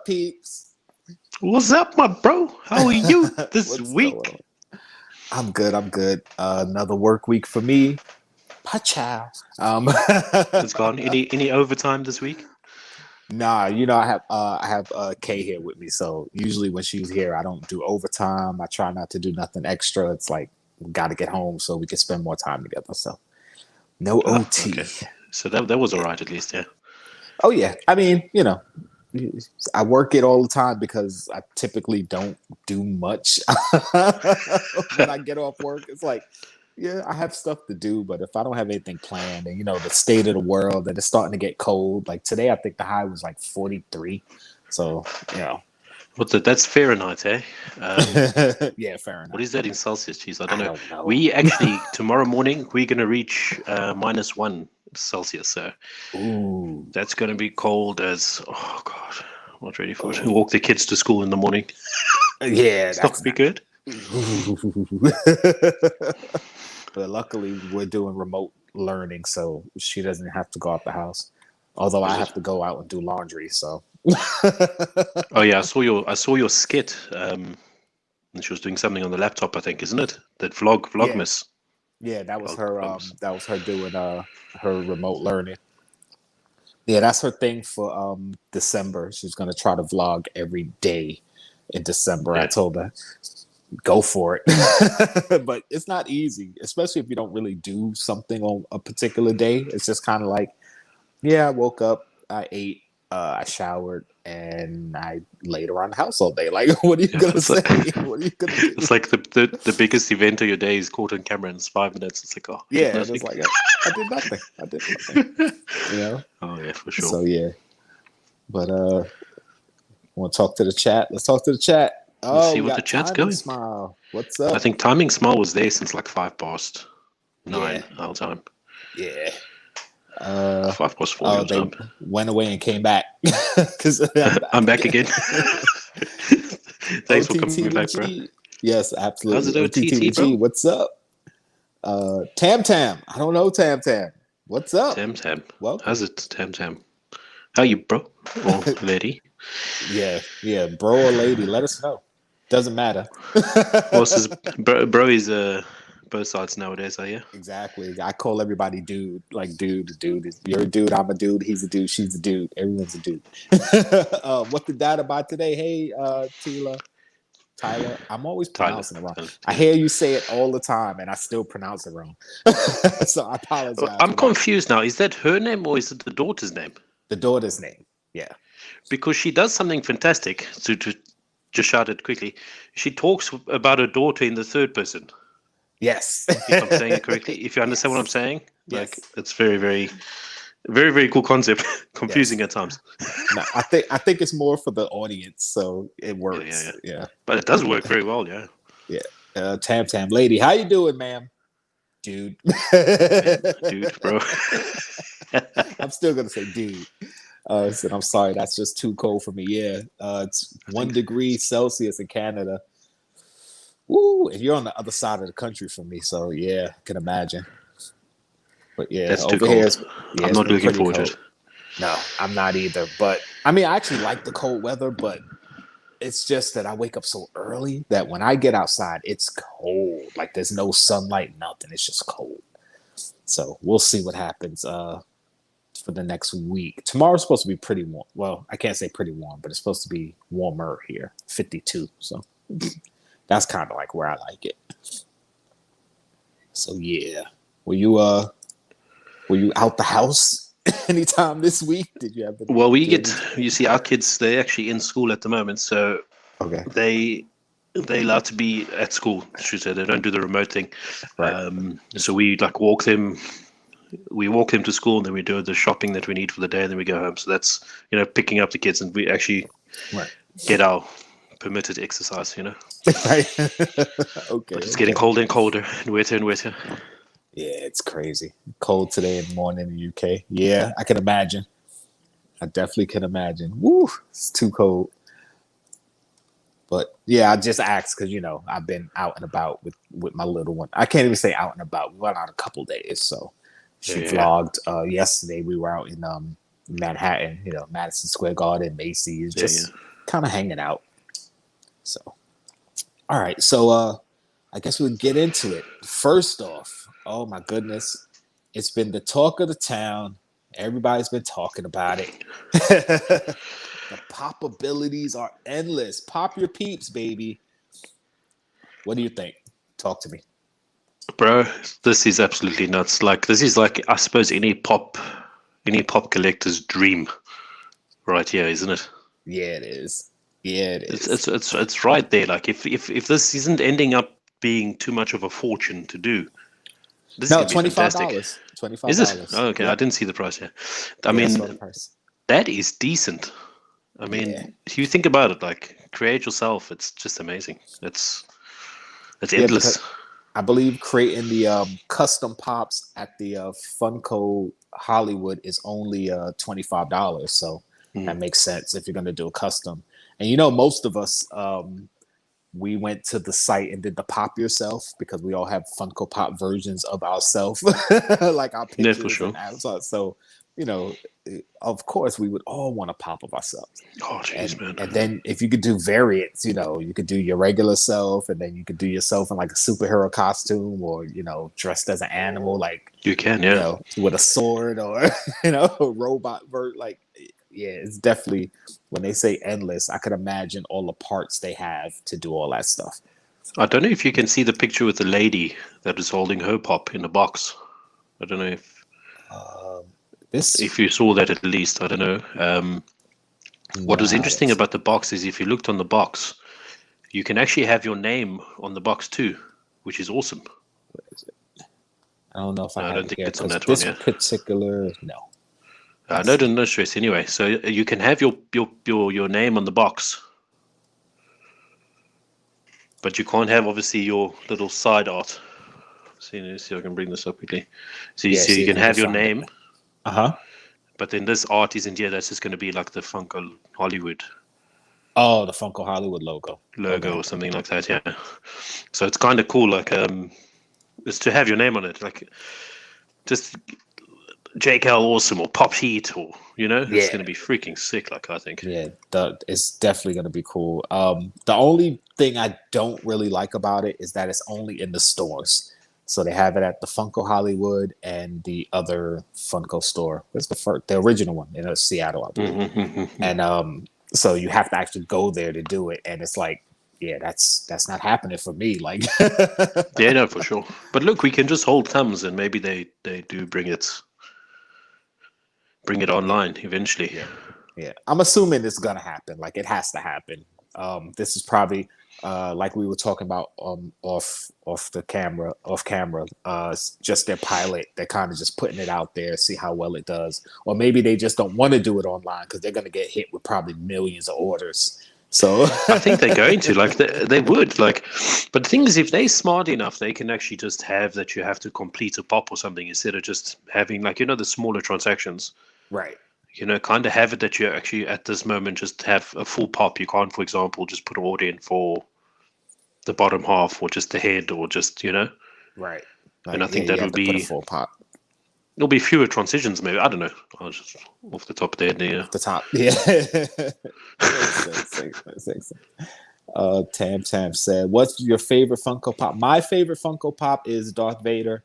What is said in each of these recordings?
up, peeps? What's up, my bro? How are you this What's week? going on? I'm good. I'm good. Another work week for me. Pachow. It's gone. Any overtime this week? Nah, I have Kay here with me, so usually when she's here, I don't do overtime. I try not to do nothing extra. It's like we got to get home so we can spend more time together. So no OT. Okay. So that was all right at least, yeah. Oh yeah, I mean, I work it all the time because I typically don't do much when I get off work. It's like, yeah, I have stuff to do, but if I don't have anything planned, and the state of the world, that it's starting to get cold. Like today, I think the high was like 43. So, That's Fahrenheit, eh? yeah, fair enough. What is that in Celsius? Jeez, I I don't know. don't know. We actually tomorrow morning we're gonna reach -1 Celsius, so Ooh, that's gonna be cold as God. I'm not ready for it. Walk the kids to school in the morning. yeah, It's not gonna be good. But luckily, we're doing remote learning, so she doesn't have to go out the house. Although I have to go out and do laundry, so. Oh yeah, I saw your skit. And she was doing something on the laptop, I think, isn't it? That Vlogmas. Yeah, that was her. Vlogmas. That was her doing her remote learning. Yeah, that's her thing for December. She's gonna try to vlog every day in December. Yeah. I told her, go for it, but it's not easy, especially if you don't really do something on a particular day. It's just kind of like, yeah, I woke up, I ate, I showered, and I laid around the house all day. Like, what are you gonna say? What are you gonna do? It's like the biggest event of your day is caught on camera in 5 minutes. It's like, yeah, it's like I did nothing. Oh yeah, for sure. So yeah, but want to talk to the chat? Let's talk to the chat. Let's see what the chat's going. Smile. What's up? I think Timing Smile was there since like 9:05 our time. Yeah. 4 they went away and came back because I'm back again. Thanks for coming back, bro. Yes, absolutely. How's it, OTT, bro? What's up? Tam Tam. I don't know Tam Tam. What's up? Tam Tam. Welcome. How's it, Tam Tam? How you, bro? Or lady? Yeah, bro or lady. Let us know. Doesn't matter. Bro is both sides nowadays, are you? Exactly. I call everybody dude. Like dude. You're a dude. I'm a dude. He's a dude. She's a dude. Everyone's a dude. What the data by today? Hey, Tyler. I'm always pronouncing it wrong. I hear you say it all the time, and I still pronounce it wrong. So I apologize. I'm confused now. Is that her name or is it the daughter's name? The daughter's name. Yeah. Because she does something fantastic. To just shout it quickly. She talks about her daughter in the third person. Yes. If I'm saying it correctly. If you understand what I'm saying. Yes. Like, it's very, very, very, very cool concept. Confusing at times. No, I think it's more for the audience, so it works. Yeah. But it does work very well, yeah. Yeah. Tam Tam lady, how you doing, ma'am? Dude. Dude, bro. I'm still gonna say dude. So I'm sorry, that's just too cold for me. Yeah. It's 1 degree Celsius in Canada. Woo! And you're on the other side of the country from me, so yeah, I can imagine. But yeah, that's over too here, cold. I'm not looking forward to it. No, I'm not either. But I mean, I actually like the cold weather, but it's just that I wake up so early that when I get outside, it's cold. Like there's no sunlight, nothing. It's just cold. So we'll see what happens for the next week. Tomorrow's supposed to be pretty warm. Well, I can't say pretty warm, but it's supposed to be warmer here, 52. So that's kind of like where I like it. So yeah, were you out the house anytime this week? Did you have? Well, you see, our kids, they're actually in school at the moment, so okay, they allowed to be at school. She said they don't do the remote thing, right? So we like walk them to school, and then we do the shopping that we need for the day, and then we go home. So that's picking up the kids, and we actually get our permitted exercise. Right. Okay. But it's getting colder and colder, and wetter and wetter. Yeah, it's crazy. Cold today in the morning in the UK. Yeah, I can imagine. I definitely can imagine. Woo, it's too cold. But yeah, I just asked because I've been out and about with my little one. I can't even say out and about. We went out a couple days, so she vlogged. Yesterday we were out in Manhattan. Madison Square Garden, Macy's, just kind of hanging out. So, all right. So, I guess we'll get into it. First off, oh my goodness, it's been the talk of the town. Everybody's been talking about it. The pop abilities are endless. Pop your peeps, baby. What do you think? Talk to me. Bro, this is absolutely nuts. Like this is like I suppose any pop collector's dream right here, isn't it? Yeah, it is. Yeah, it is. It's right there. Like if this isn't ending up being too much of a fortune to do, this is No, gonna be fantastic. $25. Is it? $25. Oh, okay, I Yep. didn't see the price here. I Yeah, I saw the mean, price. that is decent. I mean, Yeah. if you think about it, like create yourself, it's just amazing. It's Yeah, endless. because I believe creating the custom pops at the Funko Hollywood is only $25. So that makes sense if you're going to do a custom. And you know, most of us, we went to the site and did the pop yourself because we all have Funko Pop versions of ourselves, like our Yeah, for pictures sure. and avatars. So, you know, of course, we would all want a pop of ourselves. Oh, jeez, man. And then if you could do variants, you know, you could do your regular self, and then you could do yourself in like a superhero costume, or you know, dressed as an animal, like You can, you yeah. know, with a sword, or you know, a robot bird. Like, yeah, it's definitely when they say endless, I could imagine all the parts they have to do all that stuff. I don't know if you can see the picture with the lady that is holding her pop in a box. I don't know This, if you saw that at least. I don't know. What was nah, interesting about the box is if you looked on the box, you can actually have your name on the box too, which is awesome. I don't know if I No, I have don't it think here it's on because that one this yet. particular no. No stress anyway. So you can have your name on the box, but you can't have obviously your little side art. See if I can bring this up quickly. So you Yeah, see, see you if can you can have your find it. name, Uh-huh. but then this art isn't here. That's just going to be like the Funko Hollywood Oh, the Funko Hollywood logo. logo Okay. or something like that. Yeah. So it's kind of cool. Like is to have your name on it. Like just Jkl Awesome or Pop Heat or it's Yeah. going to be freaking sick. Like I think. Yeah, it's definitely gonna be cool. The only thing I don't really like about it is that it's only in the stores. So they have it at the Funko Hollywood and the other Funko store. What's the original one in Seattle, I believe. And so you have to actually go there to do it, and it's like, yeah, that's not happening for me. Like, Yeah, no, for sure. But look, we can just hold thumbs, and maybe they do bring it online eventually. yeah, I'm assuming it's gonna happen. Like, it has to happen. This is probably like we were talking about off camera. It's just their pilot. They're kind of just putting it out there, see how well it does, or maybe they just don't want to do it online because they're gonna get hit with probably millions of orders. So I think they're going to like they would like, but the thing is, if they're smart enough, they can actually just have that you have to complete a pop or something instead of just having like the smaller transactions. right. Kind of have it that you actually at this moment just have a full pop. You can't, for example, just put an order in for the bottom half or just the head or just Right. And I Like, yeah, think you that have would to put a be full pop there'll be fewer transitions. Maybe I don't know. I was just off the top of the head there. off the top. Yeah. Makes sense. Tam said, "What's your favorite Funko Pop?" My favorite Funko Pop is Darth Vader.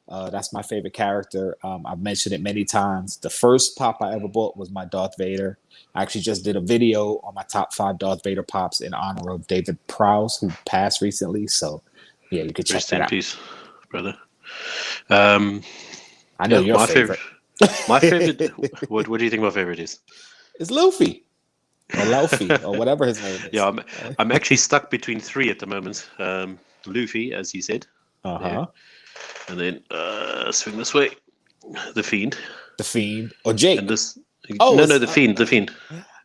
That's my favorite character. I've mentioned it many times. The first pop I ever bought was my Darth Vader. I actually just did a video on my top 5 Darth Vader pops in honor of David Prowse, who passed recently. So, yeah, you can check Rest that in out. peace, brother. I know Yeah, your favorite. my favorite. What do you think my favorite is? It's Luffy or Laufey or whatever his name is. Yeah, I'm actually stuck between 3 at the moment. Luffy, as you said. Uh-huh. And then swing this way, the Fiend. The Fiend or Jake. And this. Oh, No, the Fiend.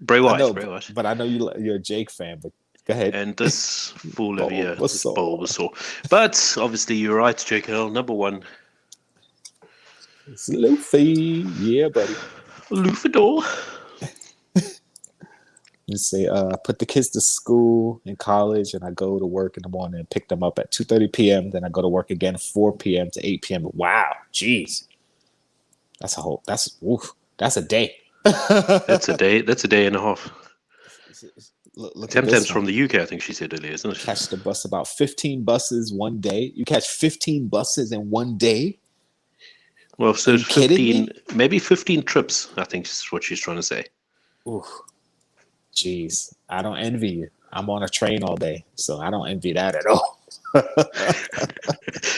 Bray I Wyatt. know, Bray Wyatt. but I know you're a Jake fan. But go ahead. And this full of this Bulbasaur. Bulbasaur. But obviously, you're right, Jkl. Number 1. It's Luffy. Yeah, buddy. Luffador. You say, put the kids to school in college, and I go to work in the morning and pick them up at 2:30 p.m. Then I go to work again 4 p.m. to 8 p.m. Wow, jeez, that's a day. That's a day. That's a day and a half. Look at Temtem's this one. from the UK, I think she said earlier, isn't it? Catch the bus about 15 buses one day. You catch 15 buses in one day? Well, so Are you kidding 15, me? maybe 15 trips, I think is what she's trying to say. Ooh, jeez, I don't envy you. I'm on a train all day, so I don't envy that at all.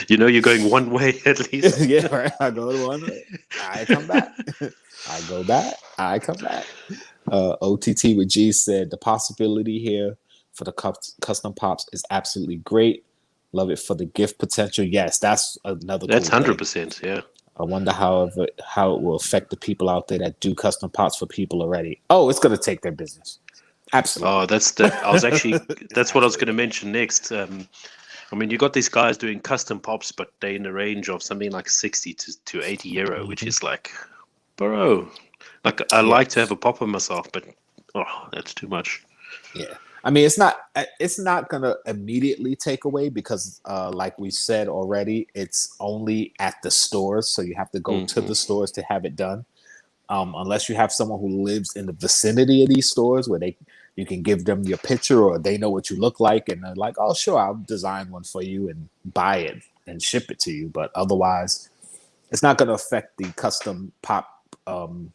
You know, you're going one way at least. Yeah, right. I go to one way, I come back. I go back, I come back. OTT with G said the possibility here for the custom pops is absolutely great. Love it for the gift potential. Yes, that's another That's cool thing. 100%, yeah. I wonder how it will affect the people out there that do custom pops for people already. Oh, it's gonna take their business. Absolutely. Oh, that's what I was going to mention next. I mean, you got these guys doing custom pops, but they're in the range of something like 60 to 80 euro, which is like, bro, like I like to have a popper myself, but that's too much. Yeah. I mean, it's not gonna immediately take away because, like we said already, it's only at the stores, so you have to go to the stores to have it done. Unless you have someone who lives in the vicinity of these stores where you can give them your picture or they know what you look like and they're like, oh, sure, I'll design one for you and buy it and ship it to you. But otherwise, it's not going to affect the custom pop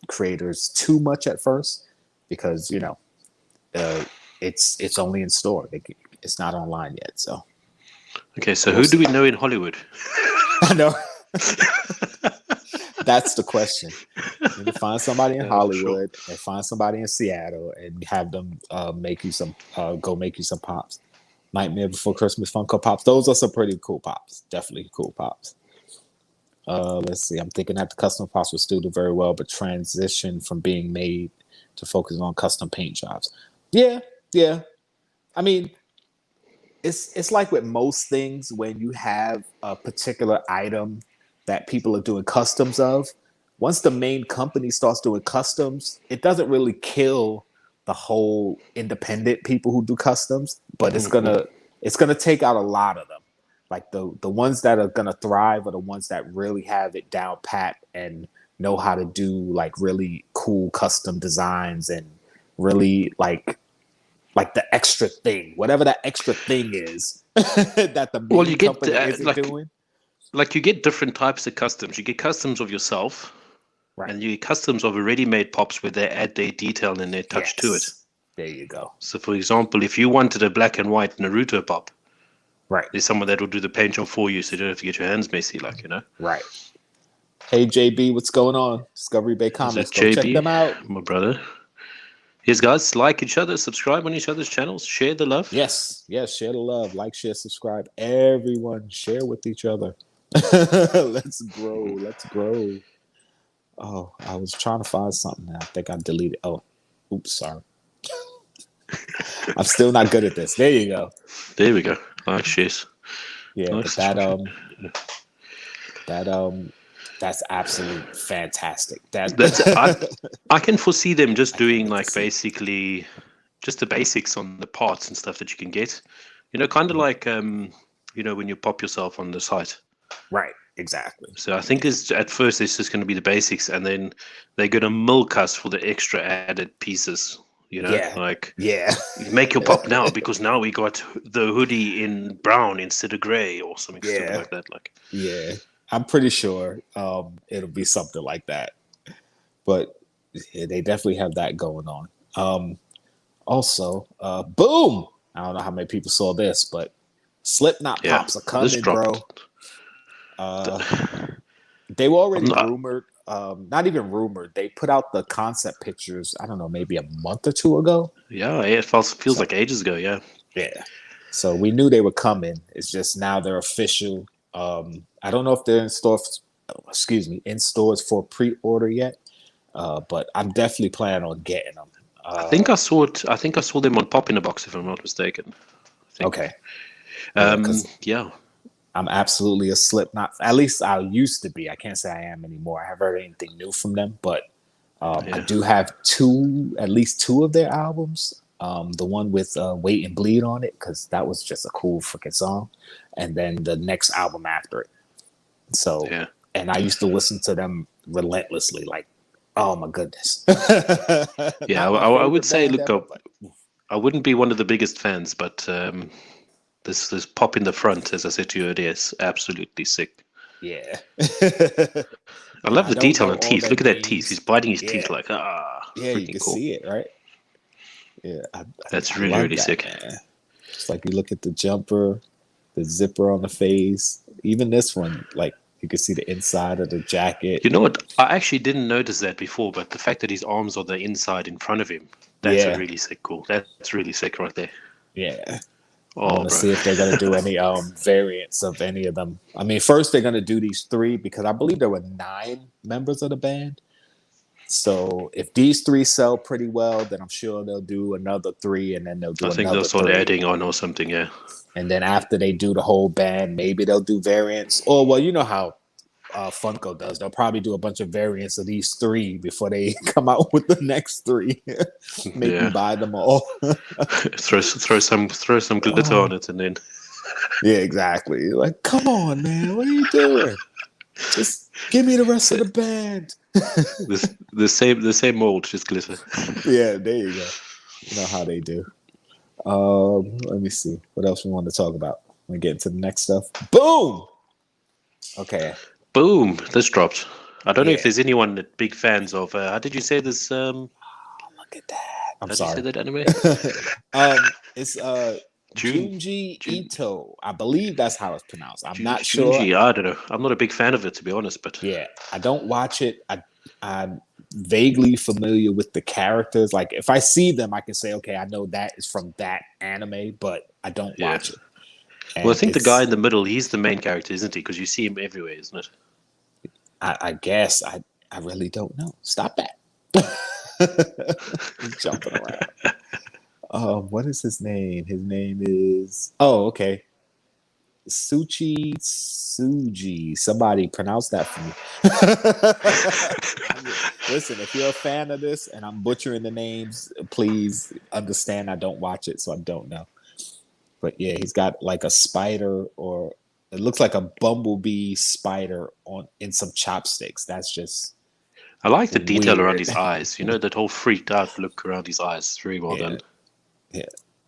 creators too much at first because, it's only in store. It's not online yet. So, okay, so who do we know in Hollywood? I know. That's the question. You can find somebody in Hollywood and find somebody in Seattle and have them make you some pops. Nightmare Before Christmas Funko Pops. Those are some pretty cool pops. Definitely cool pops. Let's see. I'm thinking that the custom pops would still do very well, but transition from being made to focus on custom paint jobs. Yeah. I mean, it's like with most things when you have a particular item that people are doing customs of. Once the main company starts doing customs, it doesn't really kill the whole independent people who do customs, but it's gonna take out a lot of them. Like the ones that are gonna thrive are the ones that really have it down pat and know how to do like really cool custom designs and really like the extra thing, whatever that extra thing is that the main company isn't doing. Like you get different types of customs. You get customs of yourself, right, and you get customs of a ready-made pops where they add their detail and their touch to it. There you go. So, for example, if you wanted a black and white Naruto pop, right, there's someone that will do the paint job for you, so you don't have to get your hands messy, Right. Hey JB, what's going on? Discovery Bay Comics. Go check them out, my brother. Yes, guys, like each other, subscribe on each other's channels, share the love. Yes, share the love. Like, share, subscribe. Everyone, share with each other. Let's grow. Oh, I was trying to find something. I think I deleted. Oh, oops, sorry. I'm still not good at this. There you go. There we go. Like, shares. Yeah, nice. That's absolutely fantastic. I can foresee them just doing like basically just the basics on the parts and stuff that you can get. Kind of like when you pop yourself on the site. Right, exactly. So I think at first it's just going to be the basics, and then they're going to milk us for the extra added pieces. You make your pop now because now we got the hoodie in brown instead of gray or something stupid like that. I'm pretty sure it'll be something like that. But they definitely have that going on. Also, boom! I don't know how many people saw this, but Slipknot pops are coming, bro. They were already rumored. Not even rumored. They put out the concept pictures, I don't know, maybe a month or two ago. Yeah, it feels like ages ago, yeah. Yeah. So we knew they were coming. It's just now they're official. I don't know if they're in stores for pre-order yet, but I'm definitely planning on getting them. I think I saw them on Pop in a Box, if I'm not mistaken. Okay. Yeah. I'm absolutely a Slipknot. At least I used to be. I can't say I am anymore. I haven't heard anything new from them, but I do have at least two of their albums. The one with Wait and Bleed on it, because that was just a cool freaking song. And then the next album after it. So, and I used to listen to them relentlessly, like, oh my goodness. Yeah, I would say, look, I wouldn't be one of the biggest fans, but this pop in the front, as I said to you earlier, is absolutely sick. Yeah. I And love I the don't detail know on all teeth. their Look at that teeth. He's names. biting his teeth Yeah. like, Yeah, you freaking can cool. see it, right? Yeah, That's I really, love really that, sick. man. It's like you look at the jumper, the zipper on the face. Even this one, like you can see the inside of the jacket. You know what? I actually didn't notice that before, but the fact that his arms are the inside in front of him, that's a Yeah, really sick cool. That's really sick right there. yeah. I Oh, want to bro. see if they're gonna do any variants of any of them. I mean, first they're gonna do these three because I believe there were 9 members of the band. So if these three sell pretty well, then I'm sure they'll do another three, and then they'll I do think they'll another start three. adding on or something, yeah. And then after they do the whole band, maybe they'll do variants. Or well, you know how Funko does. They'll probably do a bunch of variants of these three before they come out with the next three. Make you Yeah. buy them all. throw some glitter on Oh, it and then yeah, exactly. Like, come on, man, what are you doing? Just give me the rest of the band. the same mold, just glitter. Yeah, there you go. You know how they do. Let me see what else we want to talk about. We get into the next stuff. Boom. Okay. Boom! This dropped. I don't know if Yeah. there's anyone that big fans of. How did you say this? Look at that. I'm How did you say sorry. that anime? It's June. Junji June. Ito. I believe that's how it's pronounced. I'm not sure. Junji. I don't know. I'm not a big fan of it, to be honest. But Yeah, I don't watch it. I'm vaguely familiar with the characters. Like if I see them, I can say, okay, I know that is from that anime, but I don't yeah. watch it. Well, I And think the guy in the middle, he's the main character, isn't he? Because you see him everywhere, isn't it? I guess I really don't know. Stop that. He's jumping around. What is his name? His name is okay. Suji. Somebody pronounce that for me. Listen, if you're a fan of this and I'm butchering the names, please understand I don't watch it, so I don't know. But yeah, he's got like a spider, or it looks like a bumblebee spider on in some chopsticks. That's just I like the detail around weird. his eyes. You know, that whole freaked out look around his eyes. It's very well Yeah, done. yeah.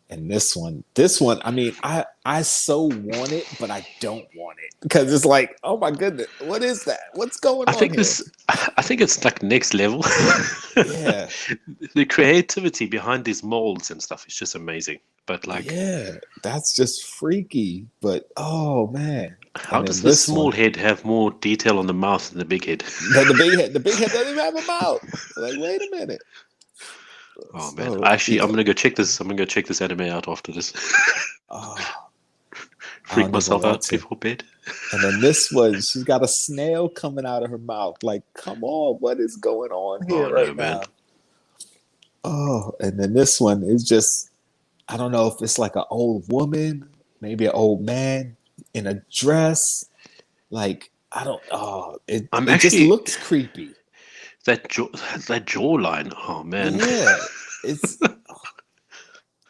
And this one, I mean, I so want it, but I don't want it because it's like, oh my goodness, what is that? What's going I on think here? this. I think it's like next level. Yeah, The creativity behind these molds and stuff is just amazing. But like, yeah, that's just freaky. But oh man, how and then does the this small one, head have more detail on the mouth than the big head? the big head doesn't even have a mouth. Like, wait a minute. Oh man! So Actually, yeah, I'm gonna go check this. I'm gonna go check this anime out after this. oh, I Freak don't even myself want out to. before bed. And then this one, she's got a snail coming out of her mouth. Like, come on, what is going on Oh here no, right man! now? Oh, and then this one is just, I don't know if it's like an old woman, maybe an old man in a dress. Like, I don't, oh, I'm it just actually looks creepy. that jaw, that jawline. Oh man! Yeah, it's,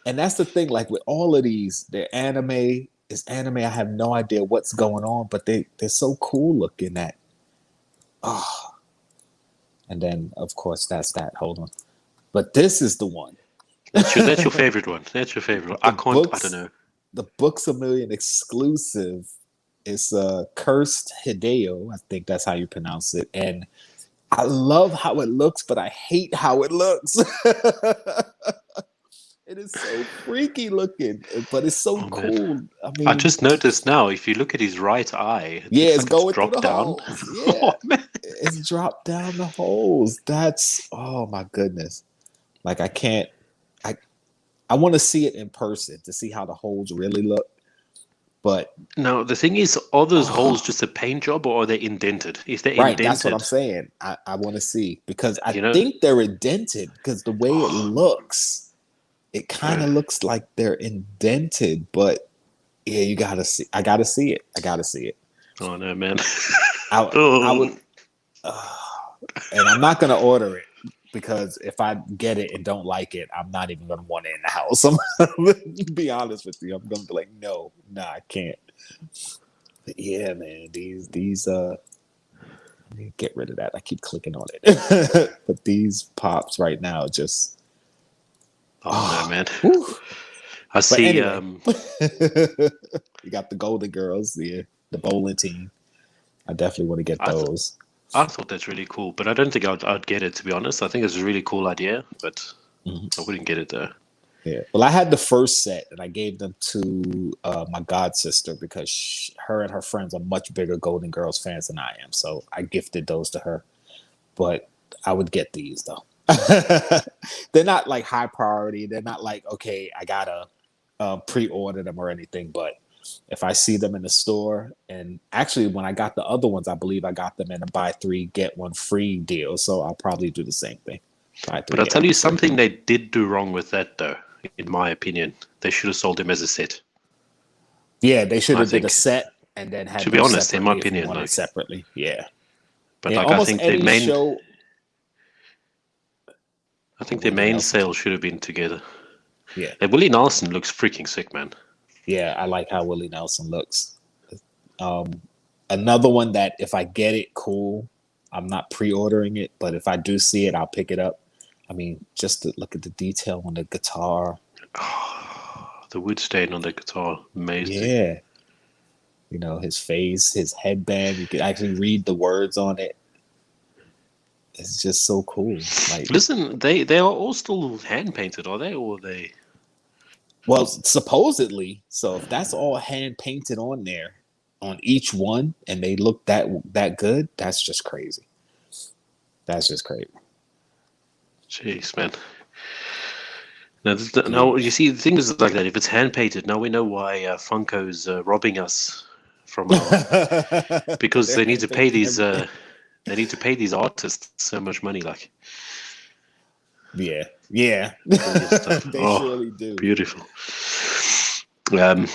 and that's the thing. Like with all of these, they're anime. It's anime. I have no idea what's going on, but they're so cool looking that. Oh, and then of course that's that. Hold on, but this is the one. That's your favorite one. That's your favorite one. I the can't. I don't books, know. the Books a Million exclusive. It's Cursed Hideo. I think that's how you pronounce it. And I love how it looks, but I hate how it looks. It is so freaky looking, but it's so Oh man! cool. I I mean, just noticed now. If you look at his right eye, it yeah, looks it's like it's going through the dropped down. holes. Oh Yeah, man! it's dropped down the holes. That's, oh my goodness. Like I can't. I I want to see it in person to see how the holes really look. But Now the thing is, are those holes oh, just a paint job or are they indented? If they're right, that's what I'm indented, saying. I want to see because I you know, think they're indented because the way it oh, looks, it kind bro. of looks like they're indented. But yeah, you gotta see. I gotta see it. I gotta see it. Oh no, man. I would, Oh, uh, and I'm not gonna order it because if I get it and don't like it, I'm not even gonna want it in the house. I'm gonna be honest with you. I'm gonna be like, no, nah, I can't. But yeah, man, these let me get rid of that. I keep clicking on it. But these pops right now just Oh no, man. Whew. I But see. anyway, you got the Golden Girls, the bowling team. I definitely want to get I th- those. I thought that's really cool, but I don't think I'd get it, to be honest. I think it's a really cool idea, but Mhm. I wouldn't get it though. Yeah. Well, I had the first set and I gave them to my god sister because her and her friends are much bigger Golden Girls fans than I am. So I gifted those to her. But I would get these though. They're not like high priority. They're not like, okay, I gotta pre-order them or anything. But if I see them in the store, and actually when I got the other ones, I believe I got them in a buy three get one free deal. So I'll probably do the same thing. Buy three But I'll get tell one you free. something they did do wrong with that, though. In my opinion, they should have sold him as a set. Yeah, they should I have did a think, set and then had to be them honest, in my separately if you opinion, wanted like, separately. Yeah. but Yeah, like, I almost think any show. their Willie main Nelson. sale should have been together. Yeah. And Willie Nelson looks freaking sick, man. Yeah, I like how Willie Nelson looks. Another one that if I get it, cool. I'm not pre-ordering it, but if I do see it, I'll pick it up. I mean, just to look at the detail on the guitar. Oh, the wood stain on the guitar, amazing. Yeah. You know, his face, his headband, you can actually read the words on it. It's just so cool. Like, Listen, they are all still hand painted, are they? Or are they? well, supposedly, so if that's all hand painted on there on each one and they look that good, that's just crazy. That's just crazy. Jeez, man. Now, you see, the thing is like that. If it's hand painted, now we know why Funko's robbing us from our because they need to pay these. They need to pay these artists so much money. Like, yeah. brilliant stuff. They Oh, surely do. beautiful. I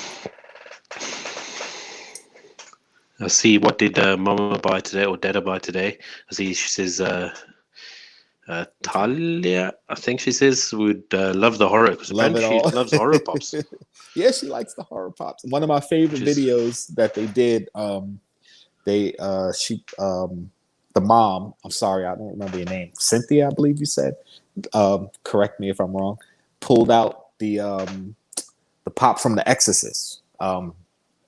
see. What did Mama buy today or Dada buy today? I see. She says. Talia, I think she says, would love the horror because Love it apparently all. she loves horror pops. Yeah, she likes the horror pops. One of my favorite videos that they did, the mom, I'm sorry, I don't remember your name. Cynthia, I believe you said. Correct me if I'm wrong. Pulled out the pop from The Exorcist,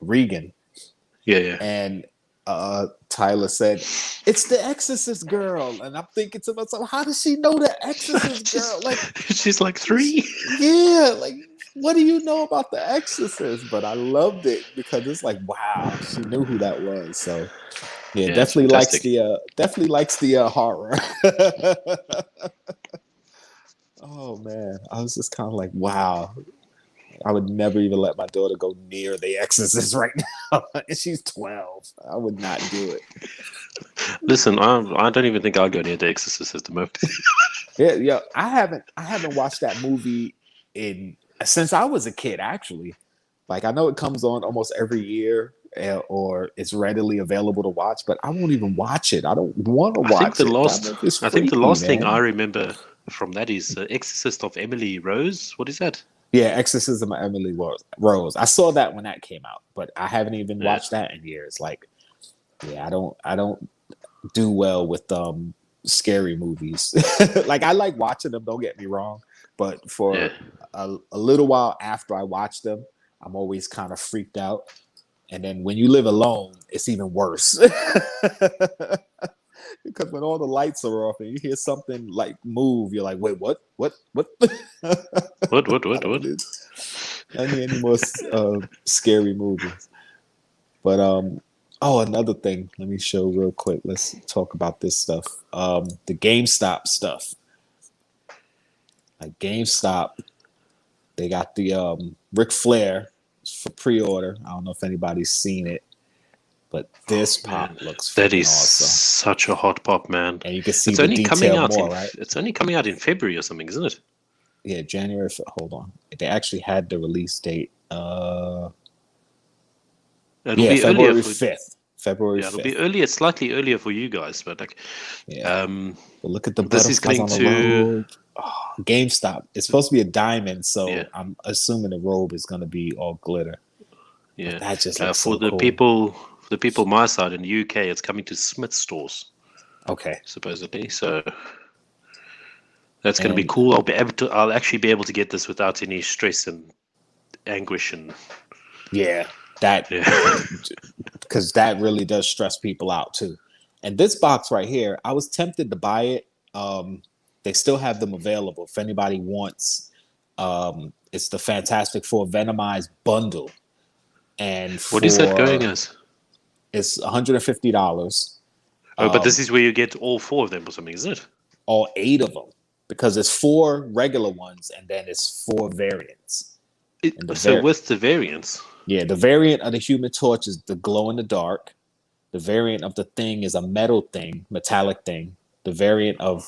Regan. Yeah. And Tyler said, "It's the Exorcist girl," and I'm thinking to myself, "How does she know the Exorcist girl? Like, she's like 3. Yeah, like, what do you know about the Exorcist?" But I loved it because it's like, wow, she knew who that was. So yeah, Yeah, definitely likes the horror. Oh man, I was just kind of like, wow. I would never even let my daughter go near The Exorcist right now. And she's 12. I would not do it. Listen, I don't even think I'll go near The Exorcist at the moment. Yeah. I haven't watched that movie since I was a kid. Actually, like I know it comes on almost every year, or it's readily available to watch, but I won't even watch it. I don't want to watch it. I think the last thing I remember from that is Exorcist of Emily Rose. What is that? Yeah, Exorcism of Emily Rose. I saw that when that came out, but I haven't even watched that in years. Like, yeah, I don't do well with scary movies. Like, I like watching them, don't get me wrong, but for a little while after I watch them, I'm always kind of freaked out. And then when you live alone, it's even worse. Because when all the lights are off and you hear something like move, you're like, wait, what? What? I don't need any more scary movies. But another thing. Let me show real quick. Let's talk about this stuff. The GameStop stuff. Like GameStop, they got the Ric Flair for pre-order. I don't know if anybody's seen it, but this pop looks that is awesome. Such a hot pop, man. And you can see the detail more, right? It's only coming out in February or something, isn't it? Yeah, January. Hold on. They actually had the release date. February 5th. February 5th. It'll be earlier, slightly earlier for you guys, but like, but look at the butterflies on the robe. Oh, GameStop. It's supposed to be a diamond, so I'm assuming the robe is going to be all glitter. Yeah, but that just for so the cool. people my side in the UK, it's coming to Smith stores. Okay, supposedly. So That's going to be And cool. I'll actually be able to get this without any stress and anguish and yeah, that yeah. because that really does stress people out too. And this box right here, I was tempted to buy it. They still have them available if anybody wants. It's the Fantastic Four Venomized bundle, and What is that for going as? it's $150. Oh, but this Um, is where you get all 4 of them or something, isn't it? all 8 of them because it's 4 regular ones and then it's 4 variants. And So with the variants. yeah, the variant of the Human Torch is the glow in the dark. The variant of the Thing is a metal thing, metallic thing. The variant of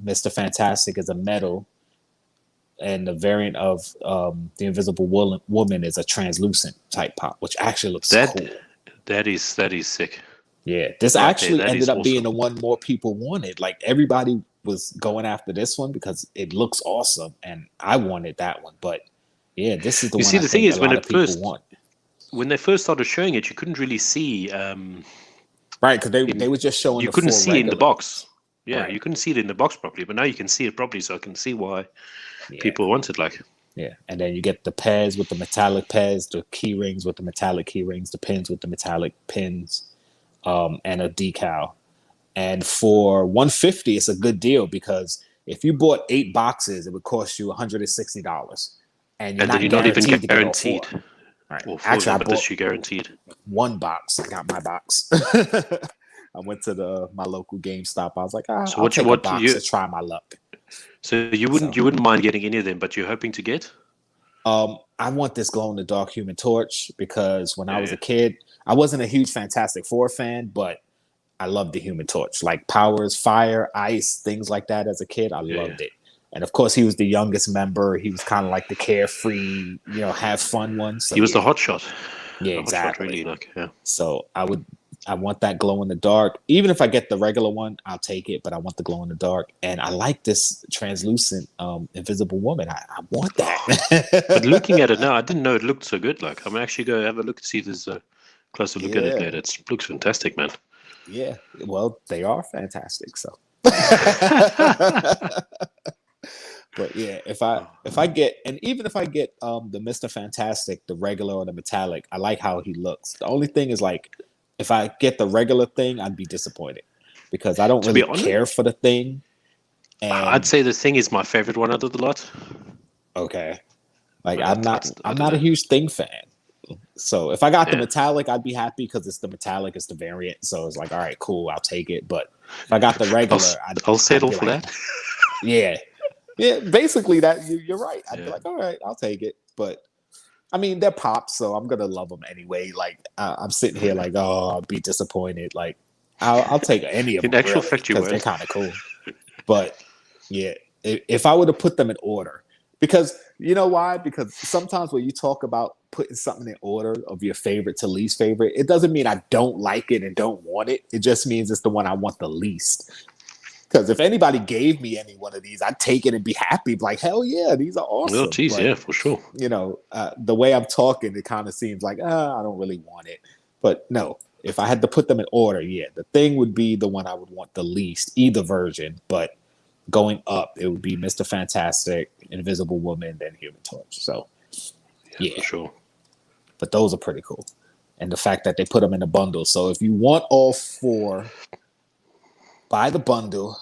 Mr. Fantastic is a metal, and the variant of the Invisible Woman is a translucent type pop, which actually looks cool. That is sick. Yeah, this Right actually that ended is up being the awesome. one more people wanted. Like everybody was going after this one because it looks awesome, and I wanted that one. But yeah, this is the You one see, I the thing think a is, lot of people want. when they first started showing it, you couldn't really see. Right, because they were just showing You the couldn't 4 see it in the regular box. ones. Yeah, Right. you couldn't see it in the box properly, but now you can see it properly, so I can see why Yeah. people want it. Like, Yeah. And then you get the pairs with the metallic pairs, the key rings with the metallic key rings, the pins with the metallic pins, and a decal. And for $150, it's a good deal because if you bought 8 boxes, it would cost you $160. And you're and then not you're not even guaranteed to get all guaranteed 4. Right. all 4 of Actually, them, I but bought this you're guaranteed. 1 box. I got my box. I went to my local GameStop. I was like, So I'll take a what box you? to try my luck. So So you wouldn't mind getting any of them, but you're hoping to get? I want this glow in the dark Human Torch because when I was Yeah. a kid, I wasn't a huge Fantastic Four fan, but I loved the Human Torch, like powers, fire, ice, things like that. As a kid, I Yeah. loved it. And of course, he was the youngest member. He was kind of like the carefree, have fun one. So He was the yeah, hot shot. yeah, The hot shot, exactly. really. Like, yeah. So I want that glow in the dark. Even if I get the regular one, I'll take it. But I want the glow in the dark, and I like this translucent, Invisible Woman. I want But looking at it that. now, I didn't know it looked so good. Like, I'm actually going to have a look to see if there's a closer look at it Yeah, later. It looks fantastic, man. yeah. Well, they are fantastic. So, but yeah, if I get, and even if I get the Mr. Fantastic, the regular or the metallic, I like how he looks. The only thing is like, if I get the regular thing, I'd be disappointed because I don't To be really honest, care for the thing. I'd And say the thing is my favorite one out of the lot. okay, like But I I'm don't not a know. huge thing fan. So if I got the Yeah. metallic, I'd be happy because it's the metallic, it's the variant. So it's like, all right, cool, I'll take it. But if I got the regular, I'll I'd settle be for like, that. yeah, yeah. Basically, you're right. I'd be Yeah. like, all right, I'll take it. But I mean, they're pops, so I'm gonna love them anyway. Like I'm sitting here like, oh, I'll be disappointed. Like I'll take any of In them actual really fact, you because they're won't. kind of cool. But yeah, if I were to put them in order, because you know why? Because sometimes when you talk about putting something in order of your favorite to least favorite, it doesn't mean I don't like it and don't want it. It just means it's the one I want the least. Because if anybody gave me any one of these, I'd take it and be happy. Like, hell yeah, these are Oh, awesome. geez, But yeah, for sure. the way I'm talking, it kind of seems like, I don't really want it. But no, if I had to put them in order, yeah, the thing would be the one I would want the least, either version. But going up, it would be Mr. Fantastic, Invisible Woman, then Human Torch. So Yeah, yeah, for sure. but those are pretty cool. And the fact that they put them in a bundle. So if you want all 4, buy the bundle,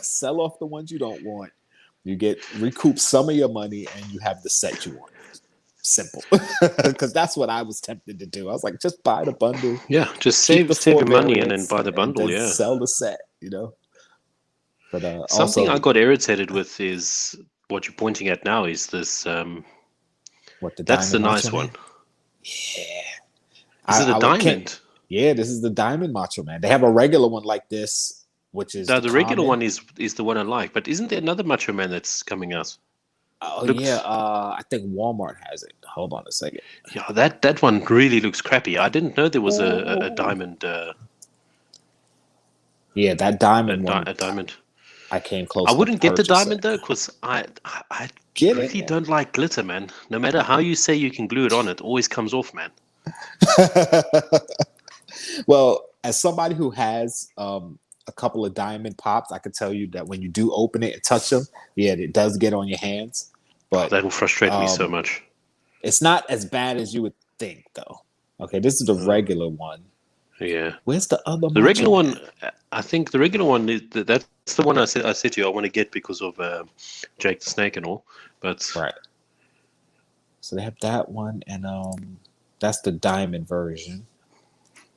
sell off the ones you don't want. You recoup some of your money and you have the set you want. Simple. Because that's what I was tempted to do. I was like, just buy the bundle, Yeah, just keep the save 4 your money and then variants, buy the and bundle. then Yeah. sell the set. But Something I also, got irritated with is what you're pointing at now is this. what the That's the Diamond Macho nice one. Man? Yeah. Is it a Can't. diamond? Yeah, this is the Diamond Macho Man. They have a regular one like this, which is No, the the regular common. one is the one I like. But isn't there another Macho Man that's coming out? Oh yeah, Looks I think Walmart has it. Hold on a second. Yeah, that one really looks crappy. I didn't know there was a Oh. diamond. Yeah, that diamond one. A diamond. I came I close to wouldn't get the purchasing. diamond though, because I Get really it? don't like glitter, man. No matter how you say you can glue it on, it always comes off, man. Well, as somebody who has a couple of diamond pops, I can tell you that when you do open it and touch them, yeah, it does get on your hands. But that will frustrate me so much. It's not as bad as you would think, though. Okay, this is the regular one. Yeah. Where's the other? The regular one, I think the regular one is that's the one I said to you I want to get because of Jake the Snake and all. But right. So they have that one, and that's the diamond version.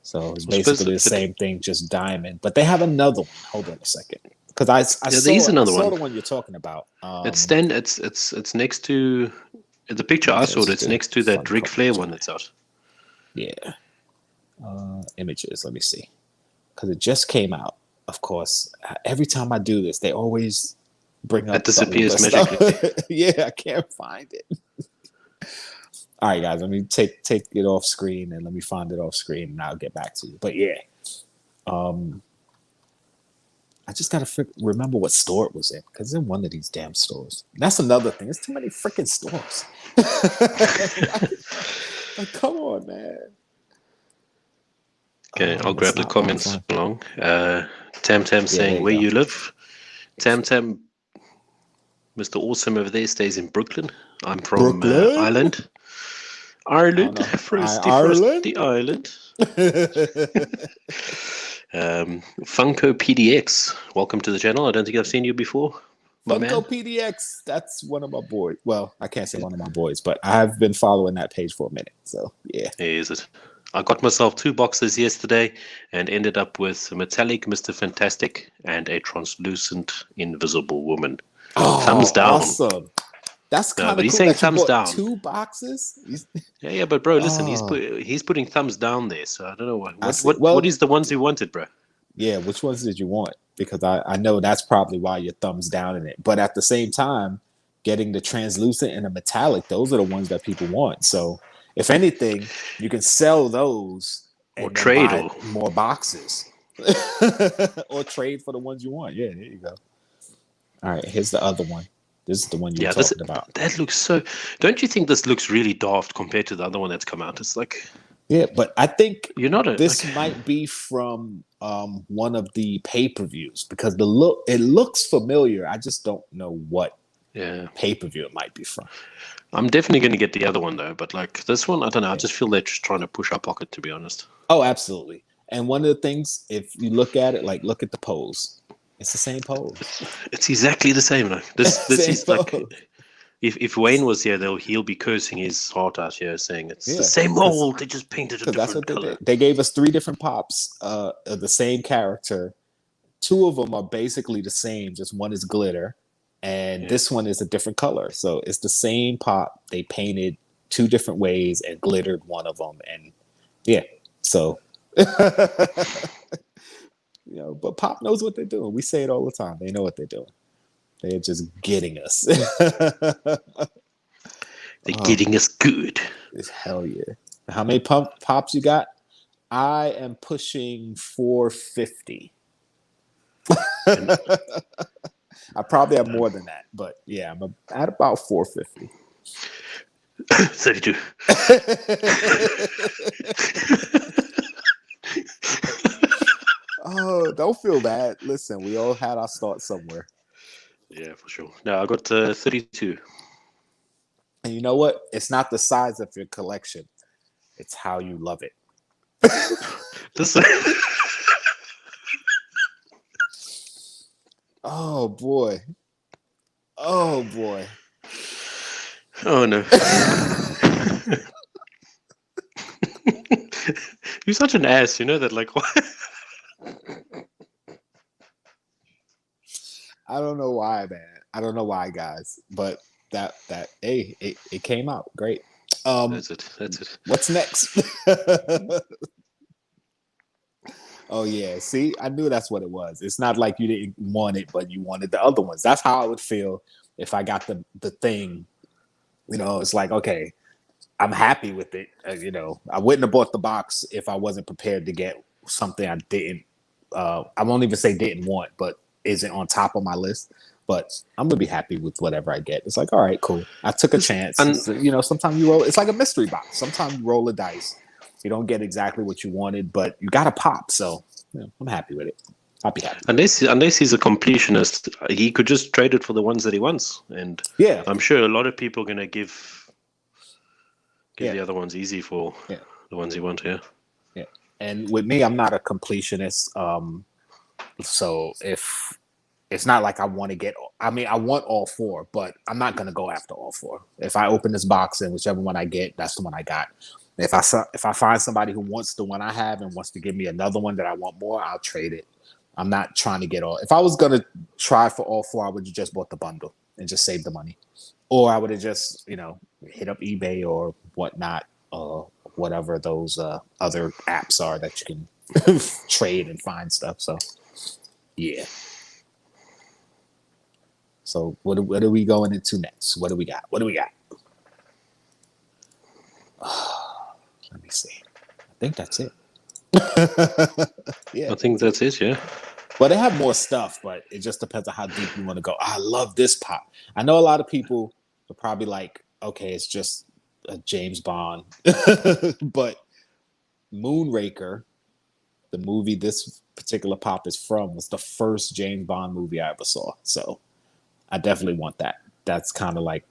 So it's basically the same thing, just diamond. But they have another one. Hold on a second, because I saw the one you're talking about. It's next to the picture I saw. It's next to that Ric Flair one that's out. Yeah. Images. Let me see, because it just came out. Of course, every time I do this, they always bring up. It disappears magically. Yeah, I can't find it. All right, guys, let me take it off screen and let me find it off screen, and I'll get back to you. But yeah, I just gotta remember what store it was in, because it's in one of these damn stores. And that's another thing. There's too many freaking stores. like, come on, man. Okay, I'll grab the comments along. Tam saying where you live. Tam, Mr. Awesome over there stays in Brooklyn. I'm from Ireland. Frosty Island. Funko PDX, welcome to the channel. I don't think I've seen you before. Funko PDX, that's one of my boys. Well, I can't say one of my boys, but I've been following that page for a minute. So yeah. Is it? I got myself 2 boxes yesterday and ended up with a metallic Mr. Fantastic and a translucent Invisible Woman. Oh, thumbs down. Awesome. That's kind of cool. He's saying thumbs down. 2 boxes. Yeah, but bro, listen, he's putting thumbs down there. So I don't know what is the ones you wanted, bro. Yeah, which ones did you want? Because I know that's probably why you're thumbs down in it. But at the same time, getting the translucent and the metallic, those are the ones that people want. So if anything, you can sell those or trade more boxes, or trade for the ones you want. Yeah, there you go. All right, here's the other one. This is the one you're talking about. That looks so. Don't you think this looks really daft compared to the other one that's come out? It's like, yeah, but I think this might be from one of the pay-per-views, because it looks familiar. I just don't know what pay-per-view it might be from. I'm definitely going to get the other one though, but like this one, I don't know. I just feel they're just trying to push our pocket, to be honest. Oh, absolutely. And one of the things, if you look at it, like look at the pose. It's the same pose. It's exactly the same. Like this is like, if Wayne was here, he'll be cursing his heart out here, saying it's the same mold. They just painted a different color. They gave us 3 different pops of the same character. 2 of them are basically the same. Just one is glitter, and this one is a different color. So it's the same pop. They painted 2 different ways and glittered one of them, and so. But Pop knows what they're doing. We say it all the time. They know what they're doing. They're just getting us. They're getting us good. Hell yeah. How many pops you got? I am pushing 450. I probably have more than that, but yeah, I'm at about 450. 32. Oh, don't feel bad. Listen, we all had our start somewhere. Yeah, for sure. No, I got 32. And you know what? It's not the size of your collection. It's how you love it. Listen. Oh, boy. Oh, boy. Oh, no. You're such an ass, you know that? Like, what? I don't know why, man. I don't know why, guys. But it came out great. That's it. What's next? Oh yeah. See, I knew that's what it was. It's not like you didn't want it, but you wanted the other ones. That's how I would feel if I got the thing. It's like, okay, I'm happy with it. I wouldn't have bought the box if I wasn't prepared to get something I didn't. I won't even say didn't want, but isn't on top of my list. But I'm gonna be happy with whatever I get. It's like, all right, cool. I took a chance. Sometimes you roll. It's like a mystery box. Sometimes you roll a dice. You don't get exactly what you wanted, but you got a pop. So I'm happy with it. I'll be happy. Unless he's a completionist, he could just trade it for the ones that he wants, and Yeah, I'm sure a lot of people are going to give yeah, the other ones easy for yeah, the ones he want. Yeah. yeah. And with me, I'm not a completionist. So if it's not like I want to get, I mean, I want all four, but I'm not gonna go after all four. If I open this box and whichever one I get, that's the one I got. If I find somebody who wants the one I have and wants to give me another one that I want more, I'll trade it. I'm not trying to get all. If I was gonna try for all four, I would have just bought the bundle and just saved the money, or I would have just hit up eBay or whatnot, whatever those other apps are that you can trade and find stuff. So yeah. So what are we going into next? What do we got? Let me see. I think that's it. Yeah, I think that's it. Yeah. But they have more stuff, but it just depends on how deep you want to go. I love this pop. I know a lot of people are probably like, okay, it's just a James Bond. But Moonraker, the movie this particular pop is from, was the first James Bond movie I ever saw. So I definitely want that. That's kind of like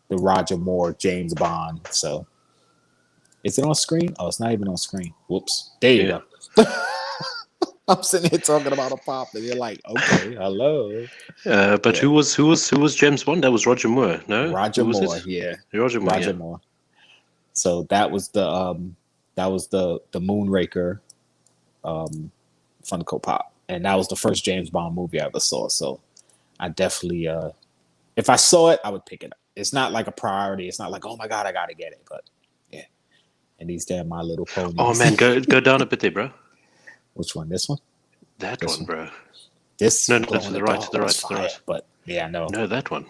the Roger Moore James Bond. So is it on screen? Oh, it's not even on screen. Whoops. There you go. I'm sitting here talking about a pop, and you're like, okay, hello. But who was James Bond? That was Roger Moore. No, Roger Moore. Yeah, Roger Moore. Roger Moore. So that was the Moonraker Funko Pop, and that was the first James Bond movie I ever saw. So I definitely, if I saw it, I would pick it up. It's not like a priority. It's not like, oh my god, I gotta get it. But yeah, and these damn My Little Ponies. Oh man, go down a bit there, bro. Which one? This one? That this one, bro. This no, to the right, to the right, to the right. But yeah, no, that one.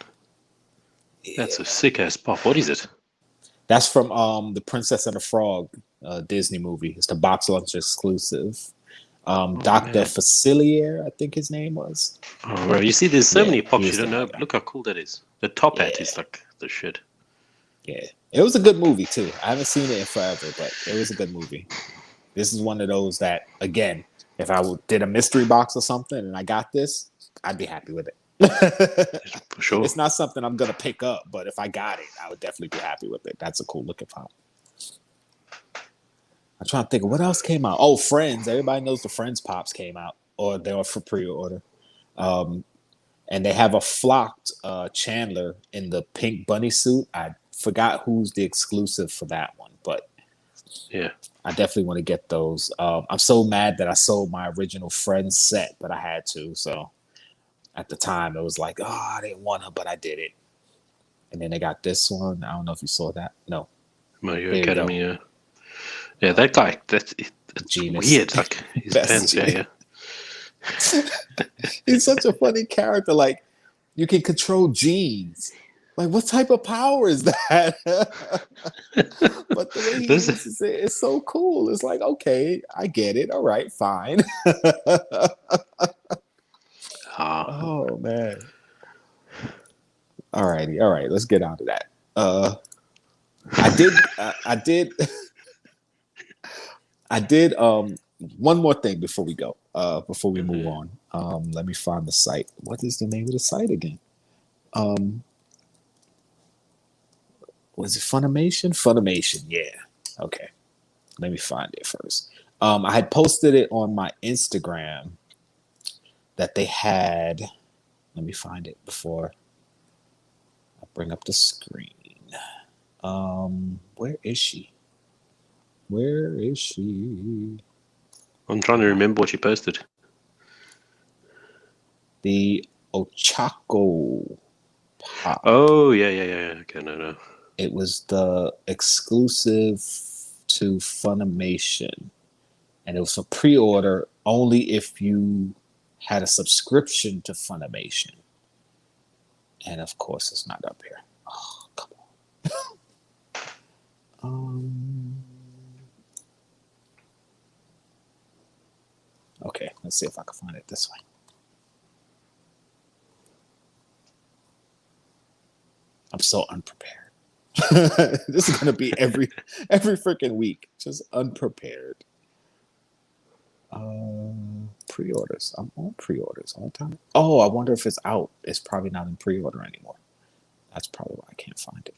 Yeah. That's a sick ass pop. What is it? That's from the Princess and the Frog Disney movie. It's the box lunch exclusive. Dr. Facilier, I think his name was. Oh, bro, you see, there's so many pops you don't know. Look how cool that is. The top hat is like the shit. Yeah, it was a good movie too. I haven't seen it in forever, but it was a good movie. This is one of those that, again, if I did a mystery box or something and I got this, I'd be happy with it. For sure. It's not something I'm going to pick up, but if I got it, I would definitely be happy with it. That's a cool looking pop. I'm trying to think of what else came out. Oh, Friends. Everybody knows the Friends pops came out, or they were for pre-order. And they have a flocked Chandler in the pink bunny suit. I forgot who's the exclusive for that one, but yeah, I definitely want to get those. I'm so mad that I sold my original Friends set, but I had to. So at the time, it was like, oh, I didn't want to, but I did it. And then they got this one. I don't know if you saw that. No. Mario Academy. Yeah, that guy. That's weird. Like his pants. Yeah. He's such a funny character. Like you can control genes. Like, what type of power is that? But the way he uses it, it's so cool. It's like, okay, I get it. All right, fine. Oh man. All right. Let's get on to that. I did. One more thing before we go. Before we move on. Let me find the site. What is the name of the site again? Was it Funimation? Funimation, yeah. Okay. Let me find it first. I had posted it on my Instagram that they had. Let me find it before I bring up the screen. Where is she? I'm trying to remember what you posted. The Ochako Pop. Oh, yeah. Okay, no. It was the exclusive to Funimation. And it was for pre-order only if you had a subscription to Funimation. And of course, it's not up here. Oh, come on. Okay, let's see if I can find it this way. I'm so unprepared. This is gonna be every freaking week, just unprepared. Pre-orders. I'm on pre-orders all the time. Oh, I wonder if it's out. It's probably not in pre-order anymore. That's probably why I can't find it.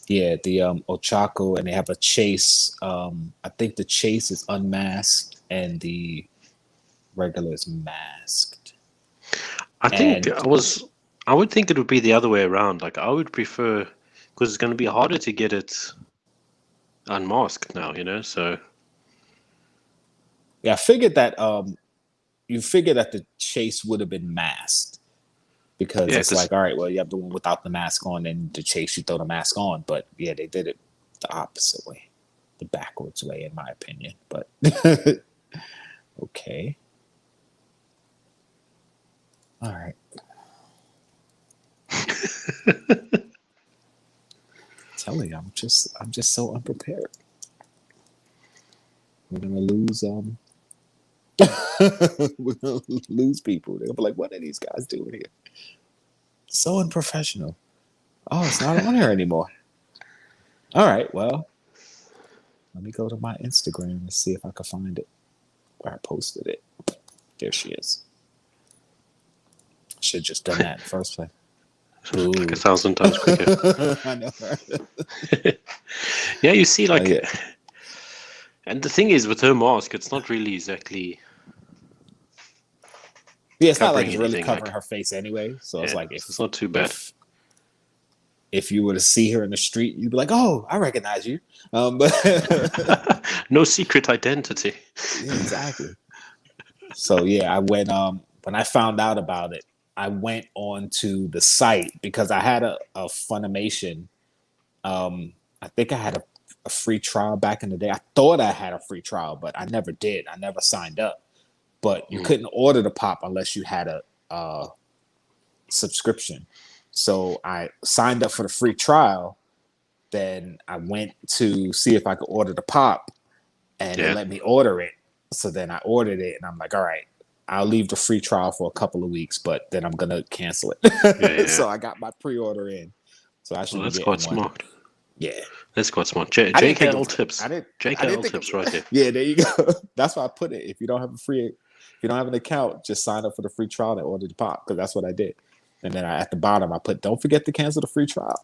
Yeah, the Ochako, and they have a chase. I think the chase is unmasked and the regular is masked. I think And I would think it would be the other way around. Like I would prefer, because it's going to be harder to get it unmasked now, you know. So yeah, I figured that you figure that the chase would have been masked because yeah, it's like, all right, well, you have the one without the mask on, and the chase you throw the mask on. But yeah, they did it the opposite way, the backwards way, in my opinion. But okay, all right. Telling you, I'm just so unprepared. We're gonna lose we're gonna lose people. They'll be like, what are these guys doing here? So unprofessional. Oh, it's not on here anymore. All right, well, let me go to my Instagram and see if I can find it where I posted it. There she is. Should have just done that in the first place. like 1,000 times quicker. I know. Right? Yeah, you see, like, yeah. and the thing is with her mask, it's not really exactly. Yeah, it's not like covering it's really anything, covering like- her face anyway. So it's Yeah, like it's not too bad. If you were to see her in the street, you'd be like, "Oh, I recognize you." But No secret identity. yeah, exactly. So yeah, I went. When I found out about it, I went on to the site because I had a Funimation. I think I had a free trial back in the day. I thought I had a free trial, but I never did. I never signed up. But you couldn't order the pop unless you had a subscription. So I signed up for the free trial. Then I went to see if I could order the pop, and Yeah. it let me order it. So then I ordered it, and I'm like, all right, I'll leave the free trial for a couple of weeks, but then I'm gonna cancel it. Yeah. So I got my pre-order in. So I should Well, be that's getting quite one. smart. Yeah. That's quite smart. I didn't think Jkl of- tips. I didn't Jkl think tips of- right there. Yeah, there you go. That's why I put it. If you don't have an account, just sign up for the free trial and order the pop, because that's what I did. And then at the bottom, I put, don't forget to cancel the free trial.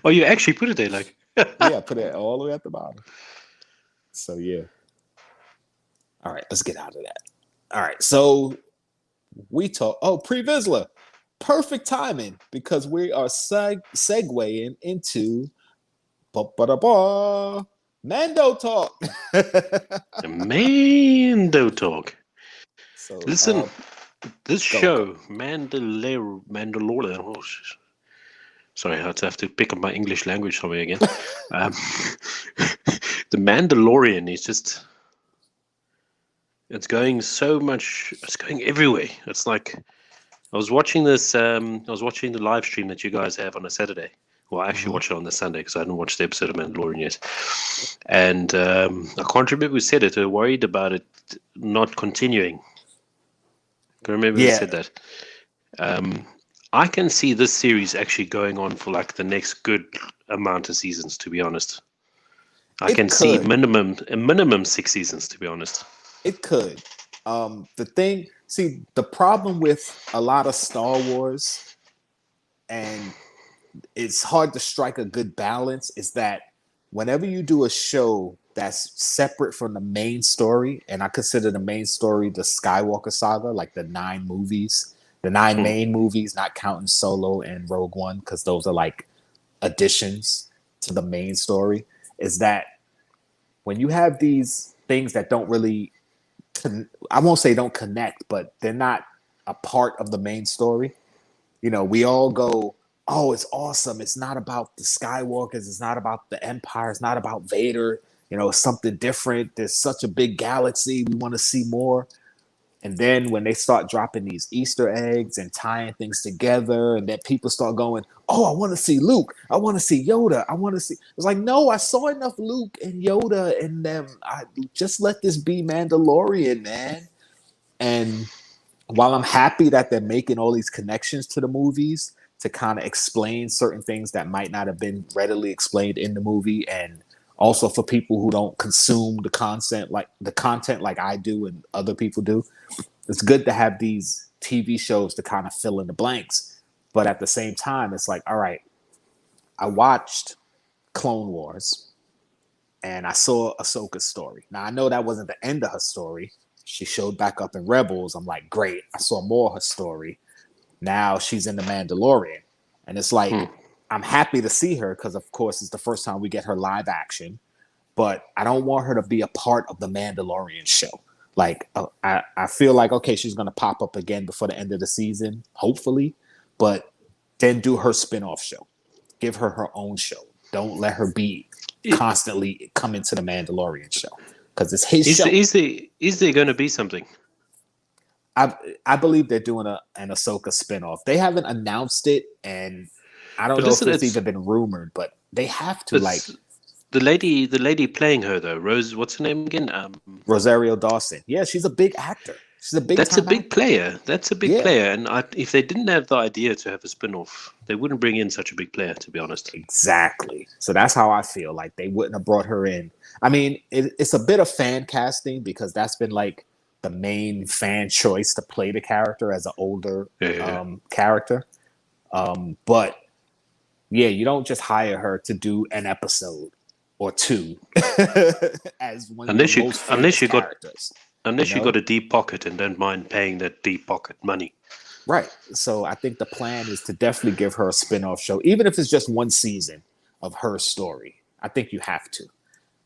Oh, you actually put it there, like. Yeah, I put it all the way at the bottom. So yeah. All right, let's get out of that. All right, so we talk. Oh, Pre-Vizsla, perfect timing because we are segueing into Mando talk. Mando talk. So Listen, this go. show, Mandalorian. Oh, sorry, I have to pick up my English language somewhere again. The Mandalorian is just. It's going so much. It's going everywhere. It's like I was watching this. I was watching the live stream that you guys have on a Saturday. Well, I actually watched it on the Sunday because I hadn't watched the episode of Mandalorian yet. And I can't remember who said it. They were worried about it not continuing. I can remember who said that. I can see this series actually going on for like the next good amount of seasons. To be honest, I can see a minimum 6 seasons. To be honest. It could. The problem with a lot of Star Wars, and it's hard to strike a good balance, is that whenever you do a show that's separate from the main story, and I consider the main story the Skywalker saga, like the 9 movies, the 9 main movies, not counting Solo and Rogue One, because those are like additions to the main story, is that when you have these things that don't really I won't say don't connect, but they're not a part of the main story. You know, we all go, oh, it's awesome. It's not about the Skywalkers. It's not about the Empire. It's not about Vader. You know, it's something different. There's such a big galaxy. We want to see more. And then when they start dropping these Easter eggs and tying things together, and then people start going, oh, I want to see Luke. I want to see Yoda. I want to see. It's like, no, I saw enough Luke and Yoda in them. Just let this be Mandalorian, man. And while I'm happy that they're making all these connections to the movies to kind of explain certain things that might not have been readily explained in the movie, and also for people who don't consume the content like I do and other people do, it's good to have these TV shows to kind of fill in the blanks. But at the same time, it's like, all right, I watched Clone Wars and I saw Ahsoka's story. Now I know that wasn't the end of her story. She showed back up in Rebels. I'm like, great. I saw more of her story. Now she's in the Mandalorian. And it's like, I'm happy to see her because, of course, it's the first time we get her live action. But I don't want her to be a part of the Mandalorian show. Like, I feel like, okay, she's going to pop up again before the end of the season, hopefully. But then do her spin-off show. Give her her own show. Don't let her be constantly coming to the Mandalorian show. Because it's his show. Is there going to be something? I believe they're doing an Ahsoka spinoff. They haven't announced it, and I don't know if it's even been rumored, but they have to. Like the lady playing her though, Rose. What's her name again? Rosario Dawson. Yeah, she's a big actor. She's a big. That's a big actor. player. That's a big player. And if they didn't have the idea to have a spinoff, they wouldn't bring in such a big player. To be honest. Exactly. So that's how I feel. Like they wouldn't have brought her in. I mean, it's a bit of fan casting because that's been like the main fan choice to play the character as an older character. But yeah, you don't just hire her to do an episode or two as one unless of the most famous characters. Unless you got a deep pocket and don't mind paying that deep pocket money. Right. So I think the plan is to definitely give her a spin-off show, even if it's just one season of her story. I think you have to.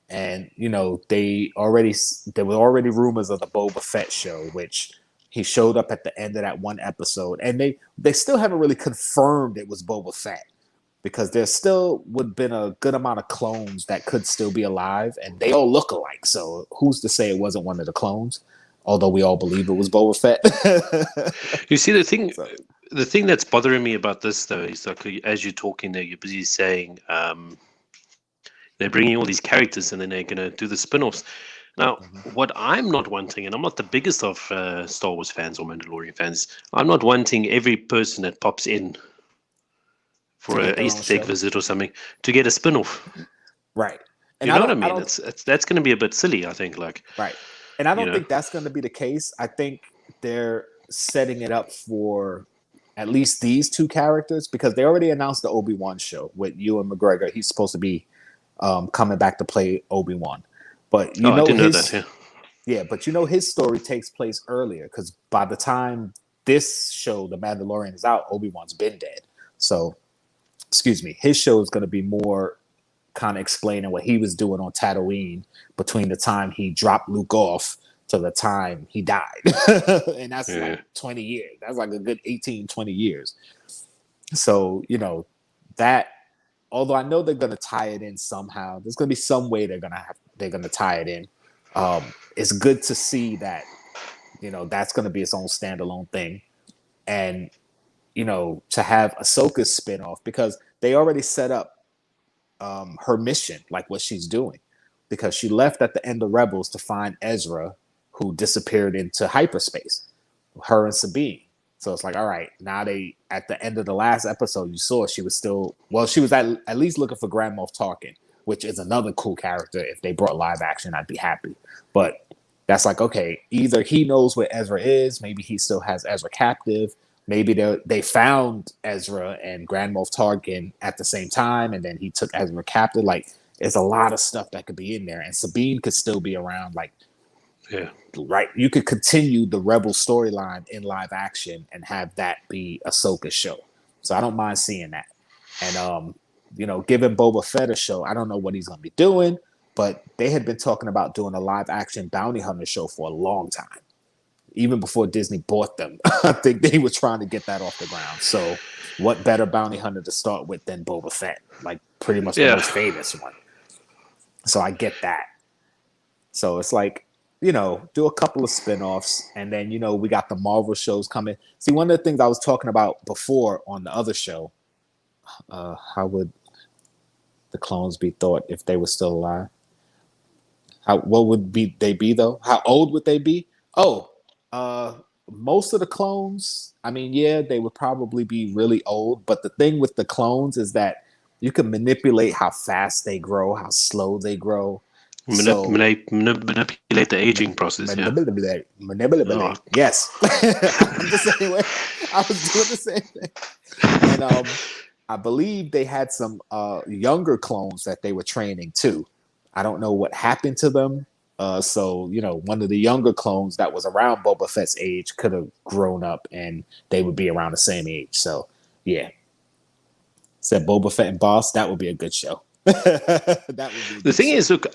And, you know, there were already rumors of the Boba Fett show, which he showed up at the end of that one episode. And they still haven't really confirmed it was Boba Fett because there still would have been a good amount of clones that could still be alive. And they all look alike. So who's to say it wasn't one of the clones? Although we all believe it was Boba Fett. You see, the thing that's bothering me about this, though, is like as you're talking there, you're busy saying they're bringing all these characters and then they're going to do the spin-offs. Now, what I'm not wanting, and I'm not the biggest of Star Wars fans or Mandalorian fans, I'm not wanting every person that pops in for an Easter egg visit or something to get a spin-off. Right. And you know what I mean? That's going to be a bit silly, I think. Like, right. And I don't think that's going to be the case. I think they're setting it up for at least these two characters because they already announced the Obi-Wan show with Ewan McGregor. He's supposed to be coming back to play Obi-Wan. But I didn't know that, yeah, but you know his story takes place earlier because by the time this show, The Mandalorian, is out, Obi-Wan's been dead. So, his show is going to be more kind of explaining what he was doing on Tatooine between the time he dropped Luke off to the time he died. And that's like 20 years. That's like a good 18, 20 years. So, you know, that, although I know they're going to tie it in somehow, there's going to be some way they're going to tie it in. It's good to see that, you know, that's going to be its own standalone thing. And, you know, to have Ahsoka's spinoff, because they already set up her mission, like what she's doing, because she left at the end of Rebels to find Ezra, who disappeared into hyperspace, her and Sabine. So it's like, all right, now at the end of the last episode, you saw she was at least looking for Grand Moff Tarkin, which is another cool character. If they brought live action, I'd be happy. But that's like, okay, either he knows where Ezra is, maybe he still has Ezra captive, maybe they found Ezra and Grand Moff Tarkin at the same time, and then he took Ezra captive. Like, there's a lot of stuff that could be in there, and Sabine could still be around. Like, yeah, right. You could continue the Rebel storyline in live action and have that be Ahsoka's show. So I don't mind seeing that. And you know, giving Boba Fett a show, I don't know what he's going to be doing, but they had been talking about doing a live action bounty hunter show for a long time. Even before Disney bought them, I think they were trying to get that off the ground. So what better bounty hunter to start with than Boba Fett? Like, pretty much the most famous one. So I get that. So it's like, you know, do a couple of spinoffs, and then, you know, we got the Marvel shows coming. See, one of the things I was talking about before on the other show, how would the clones be thought if they were still alive? What would they be though? How old would they be? Oh, most of the clones, I mean, yeah, they would probably be really old, but the thing with the clones is that you can manipulate how fast they grow, how slow they grow. So Manipulate the aging process. Yeah. Oh. Yes. I'm the same way. I was doing the same thing. And I believe they had some younger clones that they were training too. I don't know what happened to them. So one of the younger clones that was around Boba Fett's age could have grown up, and they would be around the same age. So yeah, said Boba Fett and Boss. That would be a good show. That would be The thing is, look,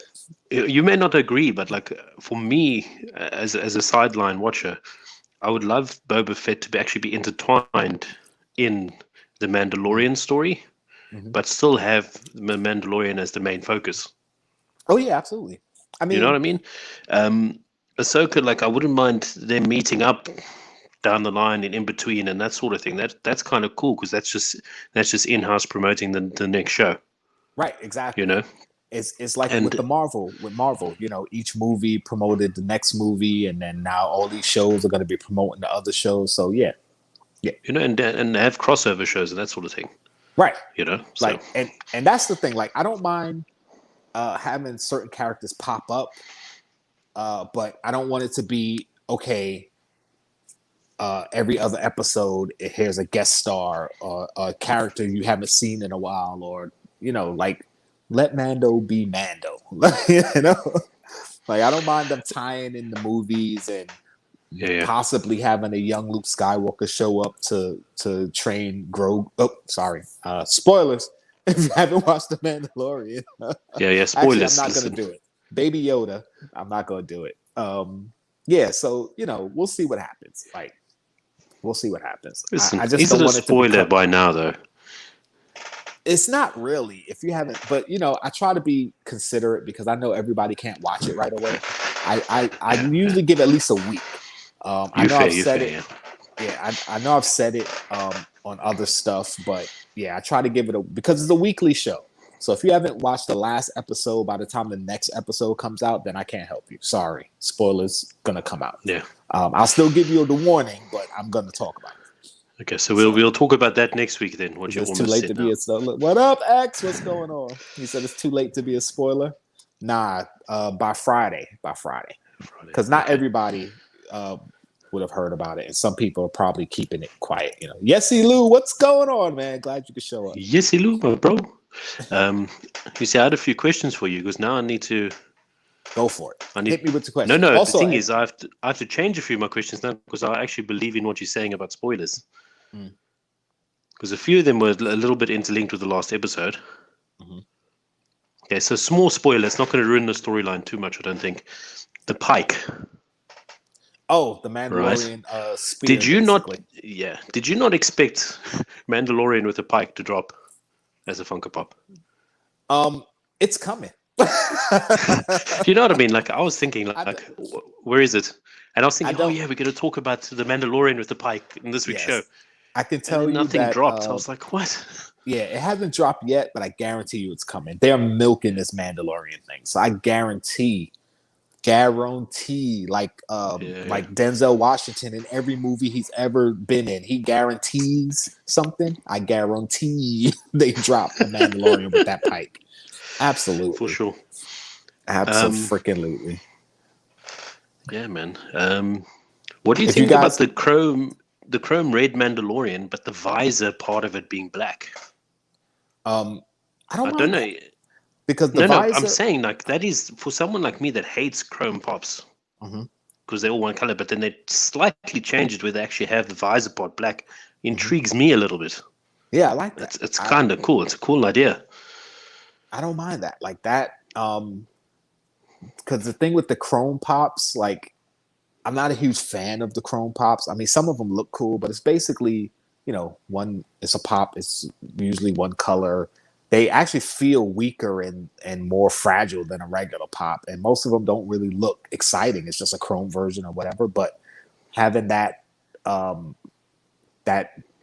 you may not agree, but like for me, as a sideline watcher, I would love Boba Fett to actually be intertwined in the Mandalorian story, but still have the Mandalorian as the main focus. Oh yeah, absolutely. I mean, You know what I mean? Ahsoka, like, I wouldn't mind them meeting up down the line and in between and that sort of thing. That's kind of cool because that's just in-house promoting the next show. right, exactly. You know, It's like and with Marvel, each movie promoted the next movie, and then now all these shows are going to be promoting the other shows. So yeah, and they have crossover shows and that sort of thing. right. So. Like, and that's the thing. Like, I don't mind having certain characters pop up, but I don't want it to be okay. Every other episode, here's a guest star or a character you haven't seen in a while, or like, let Mando be Mando. Like, I don't mind them tying in the movies and possibly having a young Luke Skywalker show up to train Grogu. Oh, sorry, spoilers if you haven't watched The Mandalorian. Spoilers. Actually, I'm not going to do it. Baby Yoda, I'm not going to do it. Yeah, so we'll see what happens. Like, we'll see what happens. Listen, I just is don't it a want it to spoiler by now, though? It's not really, if you haven't, but I try to be considerate because I know everybody can't watch it right away. I usually give at least a week. I know I've said it. Yeah, I know I've said it on other stuff, but yeah, I try to give it because it's a weekly show. So if you haven't watched the last episode by the time the next episode comes out, then I can't help you. Sorry, spoilers gonna come out. Yeah, I'll still give you the warning, but I'm gonna talk about it. Okay, so we'll talk about that next week then. What you it's too late to be what up, X? What's going on? He said it's too late to be a spoiler. Nah, by Friday. Because not everybody would have heard about it, and some people are probably keeping it quiet. Yesy Lou, what's going on, man? Glad you could show up. Yesy Lou, my bro. You see, I had a few questions for you because now I need to go for it. Hit me with the question. No. Also, the thing is, I have to change a few of my questions now because I actually believe in what you're saying about spoilers. Because a few of them were a little bit interlinked with the last episode. Okay, so small spoiler. It's not going to ruin the storyline too much, I don't think. The pike. Oh, the Mandalorian spear. Did you not? Yeah. Did you not expect Mandalorian with a pike to drop as a Funko Pop? It's coming. You know what I mean? Like, I was thinking, where is it? And I was thinking, we're going to talk about the Mandalorian with the pike in this week's show. I can tell you nothing that dropped. I was like, what? Yeah, it hasn't dropped yet, but I guarantee you it's coming. They're milking this Mandalorian thing, so I guarantee, like Denzel Washington in every movie he's ever been in, he guarantees something. I guarantee they drop the Mandalorian with that pike. Absolutely, for sure. Absolutely. Yeah, man. What do you think about the chrome red Mandalorian, but the visor part of it being black? I don't know. That. Because the visor... I'm saying, like, that is for someone like me that hates chrome pops because they're all one color, but then they slightly change it where they actually have the visor part black. Intrigues me a little bit. Yeah, I like that. It's kind of cool. It's a cool idea. I don't mind that. Like that, because the thing with the chrome pops, like, I'm not a huge fan of the chrome pops. I mean, some of them look cool, but it's basically, it's a pop. It's usually one color. They actually feel weaker and more fragile than a regular pop. And most of them don't really look exciting. It's just a chrome version or whatever. But having that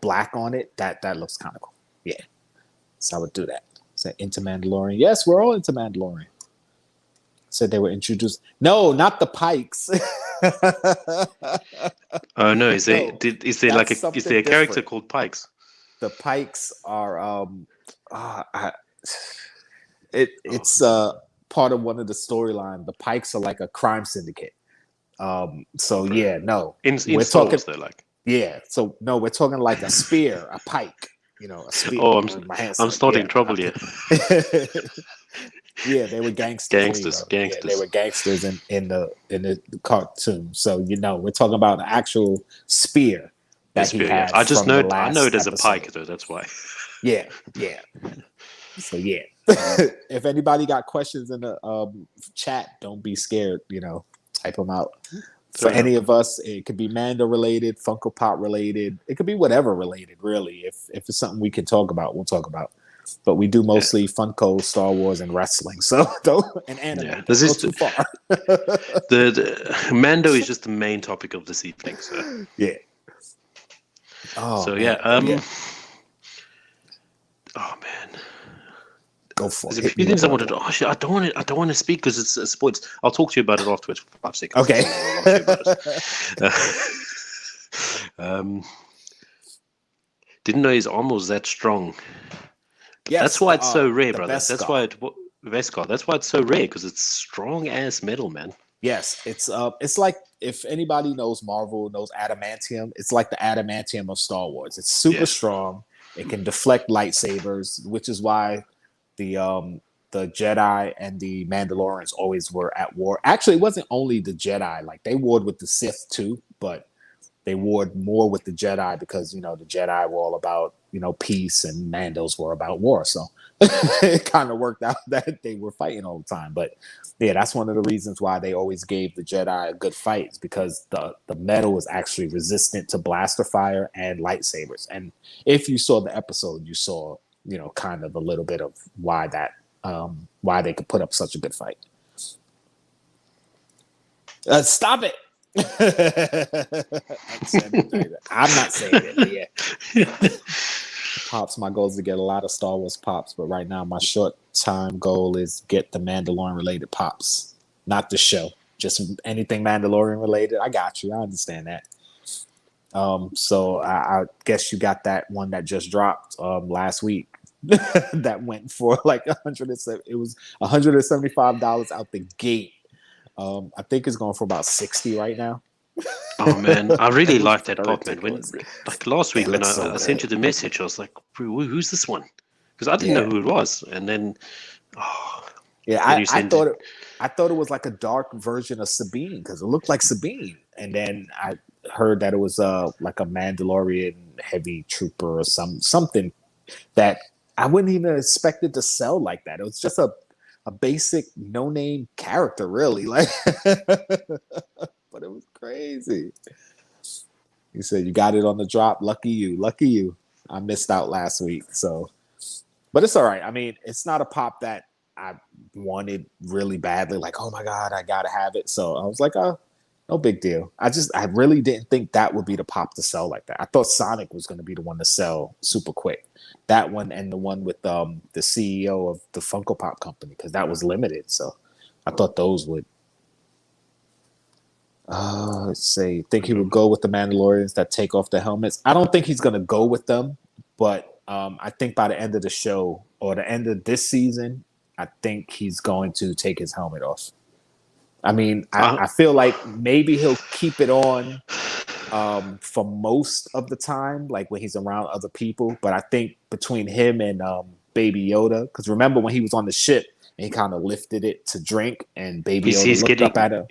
black on it, that looks kind of cool. Yeah. So I would do that. Said into Mandalorian. Yes, we're all into Mandalorian. Said they were introduced. No, not the pikes. Oh no, is there No, is there like that's a is something there a character different. called Pikes? The Pikes are uh, I, Oh, it's part of one of the storyline. The Pikes are like a crime syndicate. So bro. yeah, no, In we're Star talking. Wars, though, like. Yeah, so no, we're talking like a spear, a pike. A spear. Oh, My hand's I'm like, yeah, starting trouble here. yeah, they were gangsters. There you Gangsters, go. Yeah, they gangsters. were gangsters in the cartoon. So we're talking about the actual spear The that he spear, yeah. had from the I know last it as a episode. pike though. That's why. Yeah, yeah. So yeah, if anybody got questions in the chat, don't be scared. Type them out. For Throw it any up. of us, it could be Mando related, Funko Pop related. It could be whatever related, really. If it's something we can talk about, we'll talk about. But we do Yeah, mostly Funko, Star Wars, and wrestling. So don't and yeah. anime. This Don't go is too far. the Mando is just the main topic of this evening. Yeah. Oh So yeah. man, but yeah, Oh man. go for There's it. a Hit few me with things I one. wanted to. Oh shit! I don't want to. I don't want to speak because it's sports. I'll talk to you about it afterwards for 5 seconds. Okay. That's all I want to say about it. Didn't know his armor was that strong. That's Yes, why it's so rare, the brother. best That's scar. why Vescar. That's why it's so rare because it's strong ass metal, man. Yes, it's like if anybody knows Marvel, knows adamantium, it's like the adamantium of Star Wars. It's super Yeah. strong. It can deflect lightsabers, which is why the Jedi and the Mandalorians always were at war. Actually, it wasn't only the Jedi, like they warred with the Sith too, but they warred more with the Jedi because the Jedi were all about peace and Mandos were about war. So it kind of worked out that they were fighting all the time. But yeah, that's one of the reasons why they always gave the Jedi a good fight, is because the metal was actually resistant to blaster fire and lightsabers. And if you saw the episode, you saw kind of a little bit of why they could put up such a good fight. Stop it. I'm not saying it, but yeah. Pops, my goal is to get a lot of Star Wars pops, but right now my short time goal is get the Mandalorian related pops, not the show. Just anything Mandalorian related. I got you. I understand that. So I guess you got that one that just dropped last week. That went for like it was $175 out the gate. I think it's going for about 60 right now. Oh man, I really It was like that pop, man. When ridiculous. like last week It when looks so I sent good. you the message, I was like, who's this one? Because I didn't know Yeah, who it was, and then yeah. then I, you I sent it. thought it. I thought it was like a dark version of Sabine because it looked like Sabine, and then I heard that it was like a Mandalorian heavy trooper or something that I wouldn't even expect it to sell like that. It was just a basic no name character, really. Like, but it was crazy. He said, "You got it on the drop. Lucky you. Lucky you." I missed out last week, so but it's all right. I mean, it's not a pop that I wanted really badly. Like, oh my god, I gotta have it. So I was like, oh, no big deal. I really didn't think that would be the pop to sell like that. I thought Sonic was going to be the one to sell super quick. That one and the one with the CEO of the Funko Pop company, because that was limited. So I thought those would. Let's say, think he would go with the Mandalorians that take off the helmets. I don't think he's going to go with them, but I think by the end of the show or the end of this season, I think he's going to take his helmet off. I mean, I feel like maybe he'll keep it on for most of the time, like when he's around other people. But I think between him and Baby Yoda, because remember when he was on the ship and he kind of lifted it to drink, and Baby Yoda He's looked up getting at him.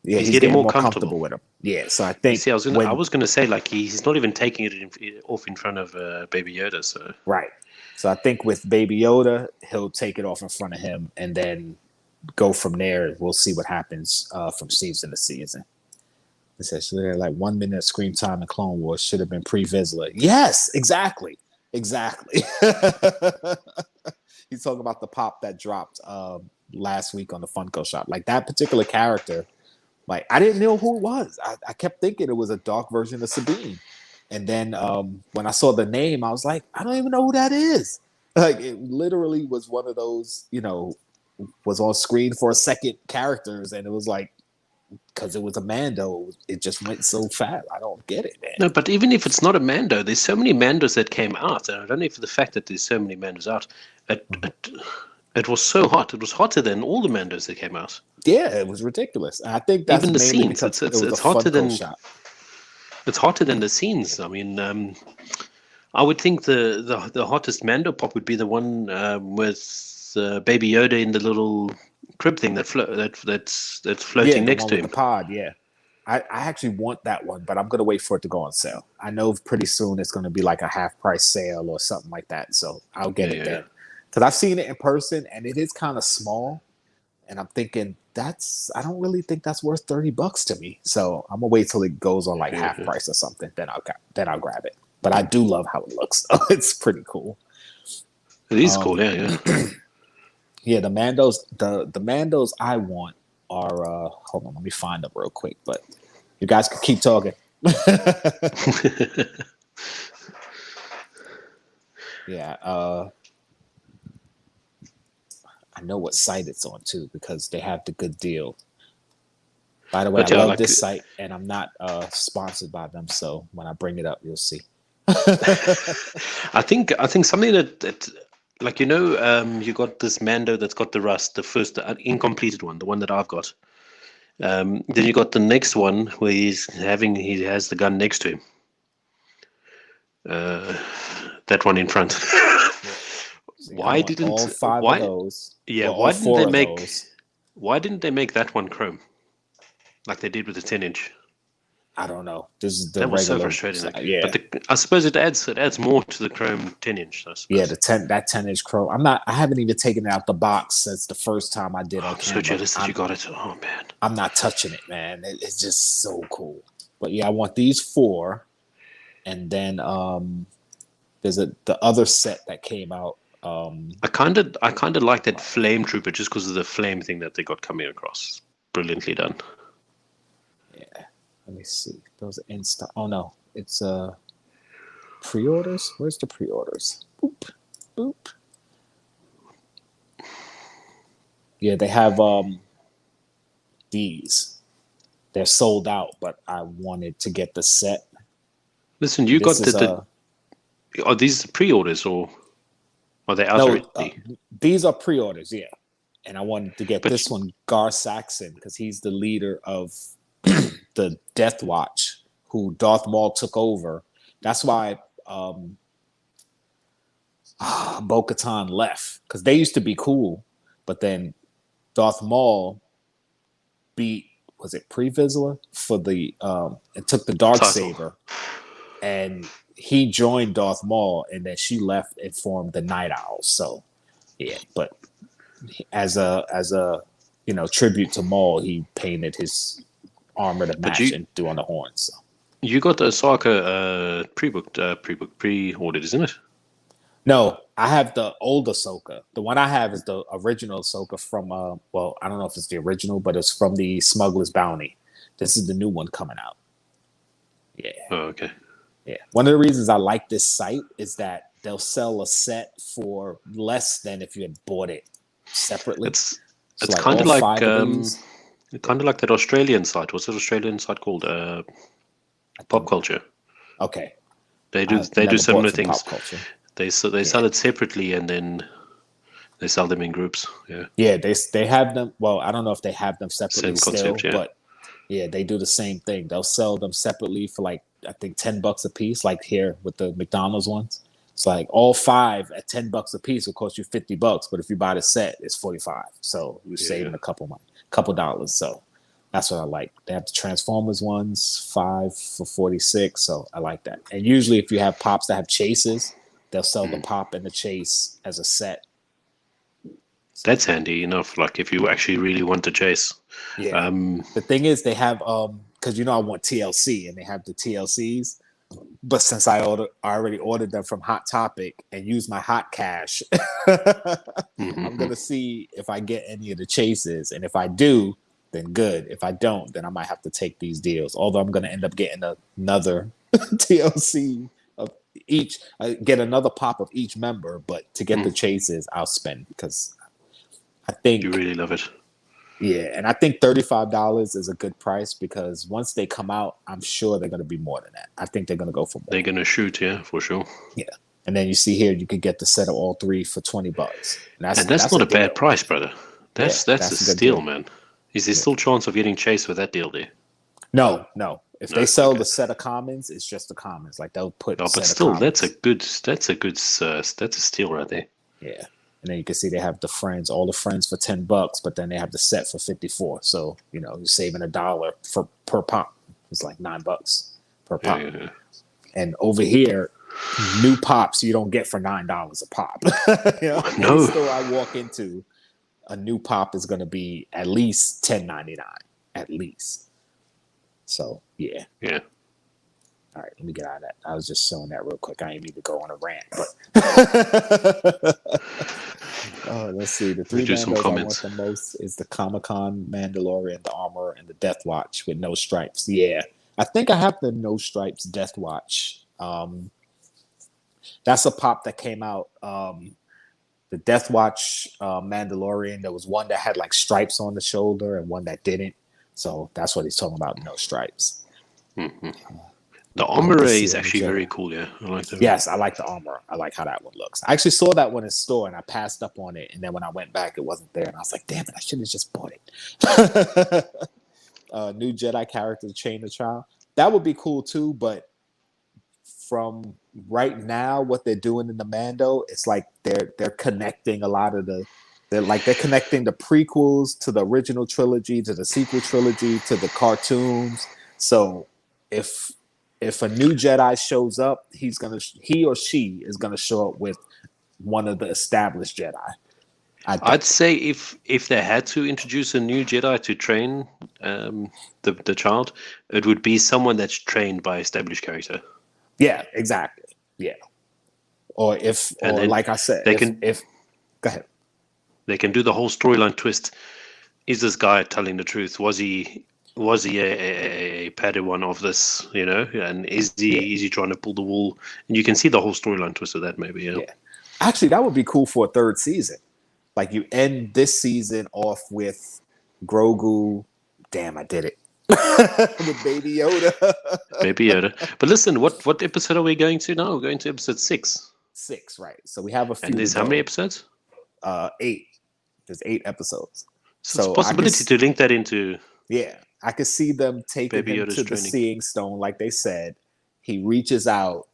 Yeah, he's he's getting getting more more comfortable. comfortable with him. Yeah, so I You think see, I when was gonna say like he's not even taking it off in front of Baby Yoda. So right, so I think with Baby Yoda, he'll take it off in front of him, and then go from there. We'll see what happens from season to season. It says so they're like 1 minute of screen time in Clone Wars should have been pre-Vizsla. Yes, exactly. Exactly. He's talking about the pop that dropped last week on the Funko shop. Like that particular character, like I didn't know who it was. I kept thinking it was a dark version of Sabine. And then when I saw the name, I was like, I don't even know who that is. Like it literally was one of those, was on screen for a second characters, and it was like because it was a Mando, it just went so fast. I don't get it, man. No, but even if it's not a Mando, there's so many Mandos that came out, and I don't know if the fact that there's so many Mandos out, it was so hot. It was hotter than all the Mandos that came out. Yeah, it was ridiculous. And I think that's Even the mainly scenes, because it's it was a hotter than Funko shop. it's hotter than the scenes. I mean, I would think the hottest Mando pop would be the one with Baby Yoda in the little crib thing that's floating The next one to with him. the pod, yeah. I actually want that one, but I'm gonna wait for it to go on sale. I know pretty soon it's gonna be like a half price sale or something like that. So I'll get it then. Because I've seen it in person and it is kind of small. And I'm thinking I don't really think that's worth $30 to me. So I'm gonna wait till it goes on like half price or something. Then I'll grab it. But I do love how it looks. It's pretty cool. It is cool, yeah. Yeah, the Mandos I want are hold on, let me find them real quick. But you guys can keep talking. Yeah, I know what site it's on too because they have the good deal. By the way, I love this site, and I'm not sponsored by them. So when I bring it up, you'll see. I think something that like you got this Mando that's got the rust, the first the incompleted one, the one that I've got. Then you got the next one where he has the gun next to him. That one in front. Why didn't all five of those? Yeah, well, why didn't they make that one chrome like they did with the 10-inch? I don't know. This is the that was so regular frustrating. side, yeah, but I suppose it adds more to the chrome 10-inch. Yeah, that 10-inch chrome. I haven't even taken it out the box since the first time I did on I'm camera. so jealous that you got it. Oh man, I'm not touching it, man. It's just so cool. But yeah, I want these 4, and then there's the other set that came out. I kind of like that flame trooper just because of the flame thing that they got coming across. Brilliantly done. Yeah, let me see. Those are in stock. Oh no, it's pre-orders. Where's the pre-orders? Boop, boop. Yeah, they have these. They're sold out, but I wanted to get the set. Listen, you got are these pre-orders or are they out already? These are pre-orders, yeah. And I wanted to get this one, Gar Saxon, because he's the leader of the Death Watch, who Darth Maul took over. That's why Bo-Katan left, because they used to be cool, but then Darth Maul beat, was it Pre-Vizsla for the and took the Darksaber, and he joined Darth Maul, and then she left and formed the Night Owls. So yeah, but as a tribute to Maul, he painted his armor to match and do on the horns. So. You got the Ahsoka pre-ordered, isn't it? No, I have the old Ahsoka. The one I have is the original Ahsoka from well, I don't know if it's the original, but it's from the Smuggler's Bounty. This is the new one coming out. Yeah. Oh, okay. Yeah. One of the reasons I like this site is that they'll sell a set for less than if you had bought it separately. It's kind of like that Australian site. What's that Australian site called? Pop Culture. Okay. They do similar things. Pop Culture. They sell it separately and then they sell them in groups. Yeah. Yeah, they have them. Well, I don't know if they have them separately Same concept, still, but yeah, they do the same thing. They'll sell them separately for like I think $10 a piece, like here with the McDonald's ones. It's like all 5 at $10 a piece will cost you $50, but if you buy the set, it's 45. So you're saving a couple dollars. So that's what I like. They have the Transformers ones, 5 for 46. So I like that. And usually, if you have pops that have chases, they'll sell the pop and the chase as a set. That's handy enough. Like if you actually really want to chase. Yeah. The thing is, they have because I want TLC, and they have the TLCs. But since I already ordered them from Hot Topic and used my hot cash, I'm gonna see if I get any of the chases, and if I do, then good. If I don't, then I might have to take these deals. Although I'm gonna end up getting another TLC of each, get another pop of each member. But to get the chases, I'll spend because I think you really love it. Yeah, and I think $35 is a good price because once they come out, I'm sure they're going to be more than that. I think they're going to go for They're more. gonna shoot, yeah, for sure. Yeah, and then you see here you could get the set of all three for $20. And And that's that's not a a bad deal. price, brother. Yeah, That's a that's a good steal, deal. man. Is there Yeah. still chance of getting chased with that deal there? No. If they No. sell Okay. the set of commons, it's just the commons. Like they'll put Oh, but set of still, that's a commons. good. That's a steal right there. Yeah. And then you can see they have the friends, all the friends for $10, but then they have the set for 54. So, you're saving $1 per pop. It's like $9 per pop. Yeah. And over here, new pops you don't get for $9 a pop. Any No. store I walk into, a new pop is going to be at least $10.99, at least. So yeah. Yeah. All right, let me get out of that. I was just showing that real quick. I ain't need to go on a rant, but let's see. The three do some Mandos I want comments. the most is the Comic-Con Mandalorian, the Armor, and the Death Watch with no stripes. Yeah, I think I have the no stripes Death Watch. That's a pop that came out. The Death Watch Mandalorian. There was one that had like stripes on the shoulder and one that didn't. So that's what he's talking about. No stripes. Mm-hmm. The armor is actually very cool. Yeah, I like that. Yes, I like the armor. I like how that one looks. I actually saw that one in store and I passed up on it. And then when I went back, it wasn't there. And I was like, damn it, I should have just bought it. New Jedi character, Chain the Child. That would be cool too. But from right now, what they're doing in the Mando, it's like they're connecting a lot of they're connecting the prequels to the original trilogy, to the sequel trilogy, to the cartoons. So if a new Jedi shows up, he or she is gonna show up with one of the established Jedi. I'd say if they had to introduce a new Jedi to train the child, it would be someone that's trained by established character. Yeah, exactly. Yeah. Or like I said, if go ahead. They can do the whole storyline twist. Is this guy telling the truth? Was he a Padawan of this? And is he trying to pull the wool? And you can see the whole storyline twist of that. Maybe. Yeah. Actually, that would be cool for a third season. Like you end this season off with Grogu. Damn, I did it. With Baby Yoda. Baby Yoda. But listen, what episode are we going to now? We're going to episode 6. 6, right? So we have a few. And there's how many episodes? 8. There's 8 episodes. So it's a possibility to link that into. Yeah, I could see them taking Baby him Yoda's to the Seeing Stone, like they said. He reaches out,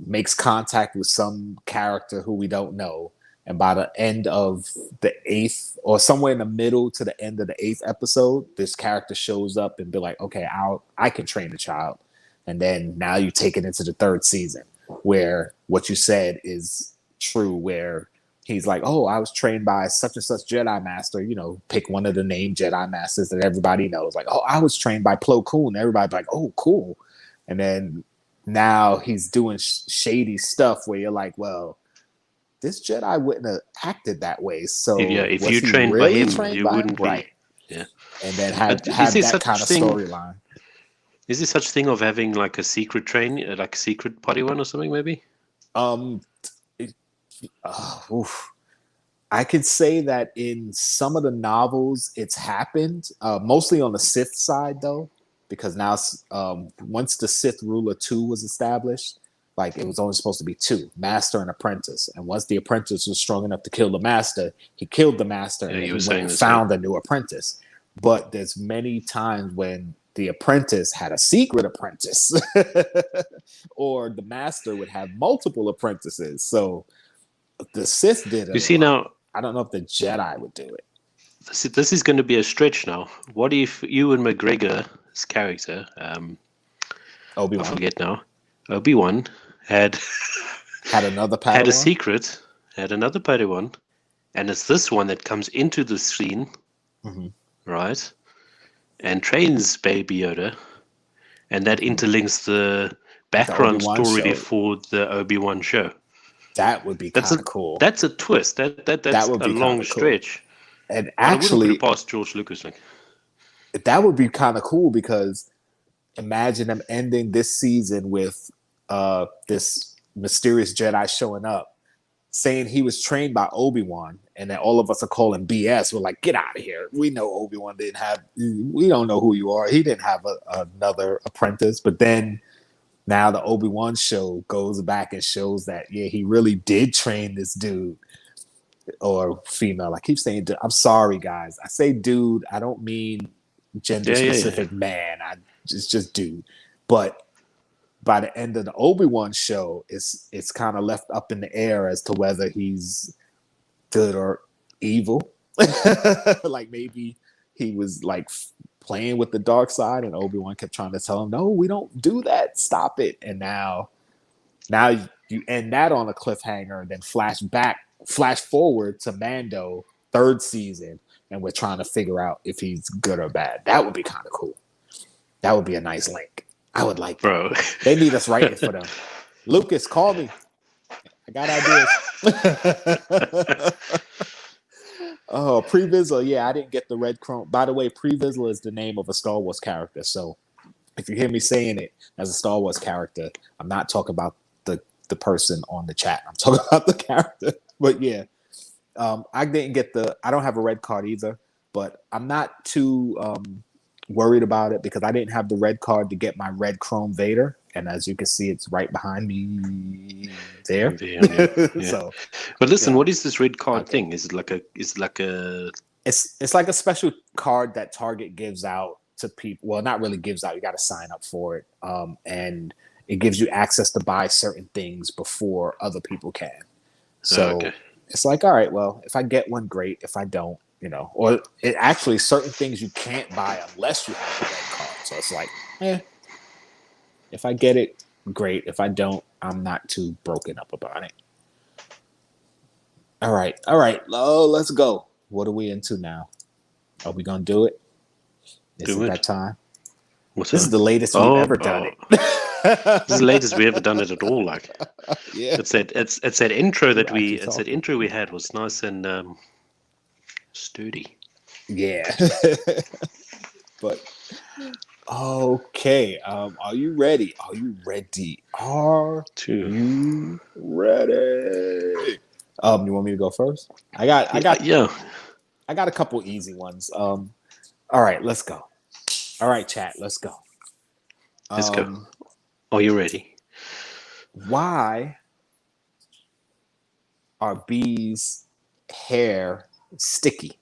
makes contact with some character who we don't know. And by the end of the 8th, or somewhere in the middle to the end of the 8th episode, this character shows up and be like, okay, I can train the child. And then now you take it into the 3rd season, where what you said is true, where he's like, oh, I was trained by such and such Jedi Master, pick one of the named Jedi Masters that everybody knows. Like, oh, I was trained by Plo Koon. Everybody's like, oh, cool. And then now he's doing shady stuff where you're like, well, this Jedi wouldn't have acted that way. So if you trained by him, you wouldn't be. Right. Yeah. And then have that kind of storyline. Is there such thing of having like a secret train, like a secret Padawan or something, maybe? I could say that in some of the novels it's happened, mostly on the Sith side though, because now once the Sith Ruler 2 was established, like it was only supposed to be 2, Master and Apprentice. And once the apprentice was strong enough to kill the Master, he killed the Master and he went and found a new apprentice. But there's many times when the apprentice had a secret apprentice or the Master would have multiple apprentices. So the Sith did it. You see now, I don't know if the Jedi would do it. This is going to be a stretch now. What if Ewan McGregor's character, Obi-Wan. I forget now, Obi-Wan had another Padawan? Had a secret, had another Padawan, and it's this one that comes into the scene, right? And trains Baby Yoda, and that interlinks the background story for the Obi-Wan show. That would be kind of cool. That's a twist. That's would be a long stretch. Cool. And actually, I wouldn't put it past George Lucas. That would be kind of cool because imagine them ending this season with this mysterious Jedi showing up, saying he was trained by Obi-Wan, and then all of us are calling BS. We're like, get out of here. We know Obi-Wan didn't have. We don't know who you are. He didn't have another apprentice. But then now the Obi-Wan show goes back and shows that he really did train this dude or female. I keep saying, I'm sorry, guys. I say dude. I don't mean gender specific man. It's just dude. But by the end of the Obi-Wan show, it's kind of left up in the air as to whether he's good or evil. Like maybe he was like playing with the dark side, and Obi-Wan kept trying to tell him, "No, we don't do that. Stop it." And now you end that on a cliffhanger, and then flash forward to Mando 3rd season, and we're trying to figure out if he's good or bad. That would be kind of cool. That would be a nice link. I would like that. Bro. They need us writing for them. Lucas, call me. I got ideas. Oh, Pre Vizsla. Yeah, I didn't get the red chrome. By the way, Pre Vizsla is the name of a Star Wars character. So if you hear me saying it as a Star Wars character, I'm not talking about the person on the chat. I'm talking about the character. But yeah, I didn't get I don't have a red card either, but I'm not too worried about it because I didn't have the red card to get my red chrome Vader, and as you can see, it's right behind me there. Yeah. So, but listen, what is this red card thing? Is it like a? It's like a special card that Target gives out to people. Well, not really gives out. You got to sign up for it, and it gives you access to buy certain things before other people can. So it's like, all right, well, if I get one, great. If I don't, or it actually certain things you can't buy unless you have the red card. So it's like, if I get it, great. If I don't, I'm not too broken up about it. All right. Oh, let's go. What are we into now? Are we gonna do it? Is it that time? This is the latest we've ever done it. This is the latest we ever done it at all. Like, yeah, it's that intro that we had was nice and sturdy. Yeah. But okay, are you ready? Are you ready? You ready? You want me to go first? I got a couple easy ones. All right, let's go. All right, chat, let's go. Let's go. Are you ready? Why are bees' hair sticky?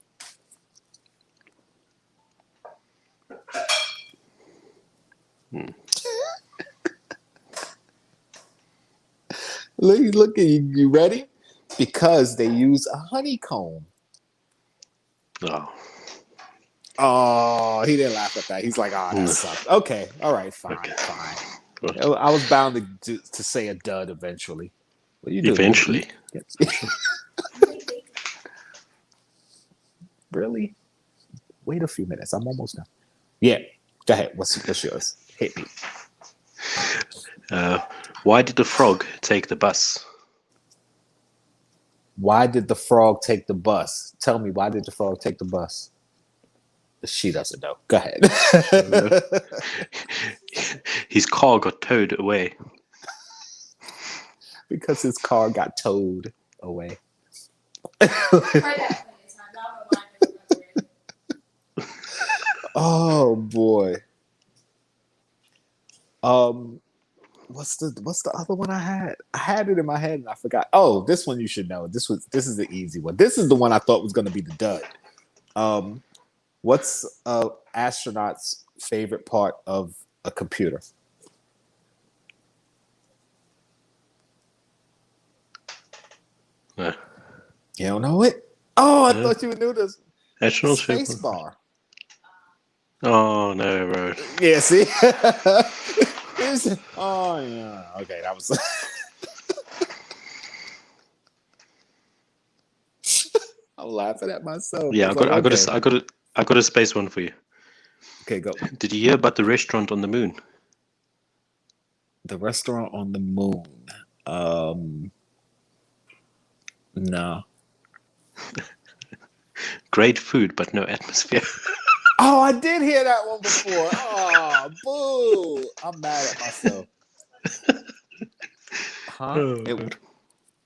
Look at you ready? Because they use a honeycomb. Oh, he didn't laugh at that. He's like, that sucks. Okay, all right, fine. I was bound to say a dud eventually. What you do? Eventually. Really? Wait a few minutes. I'm almost done. Yeah. Go ahead. What's yours? Hit me. Why did the frog take the bus? Why did the frog take the bus? Tell me, why did the frog take the bus? She doesn't know. Go ahead. His car got towed away. Because his car got towed away. Oh boy. What's the other one I had? I had it in my head and I forgot. Oh, this one you should know. This is the easy one. This is the one I thought was going to be the dud. What's an astronaut's favorite part of a computer? You don't know it? Oh, I thought you knew this. Astronaut's Space bar. Oh no, bro. Yeah, see? Oh yeah. Okay, that was. I'm laughing at myself. Yeah, I got a space one for you. Okay, go. Did you hear about the restaurant on the moon? The restaurant on the moon. No. Great food, but no atmosphere. Oh, I did hear that one before. Oh, boo! I'm mad at myself. Huh?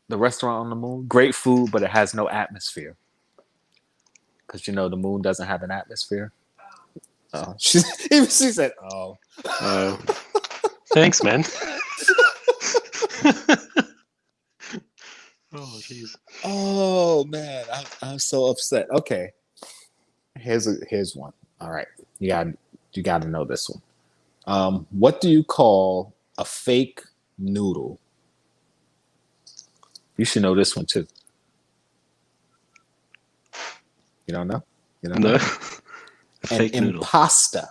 The restaurant on the moon. Great food, but it has no atmosphere. Because the moon doesn't have an atmosphere. Oh, she said, "Oh, thanks, man." Oh, jeez. Oh man, I'm so upset. Okay, here's one. All right, you got to know this one. What do you call a fake noodle? You should know this one too. You don't know? You don't No. know? A fake noodle. Impasta.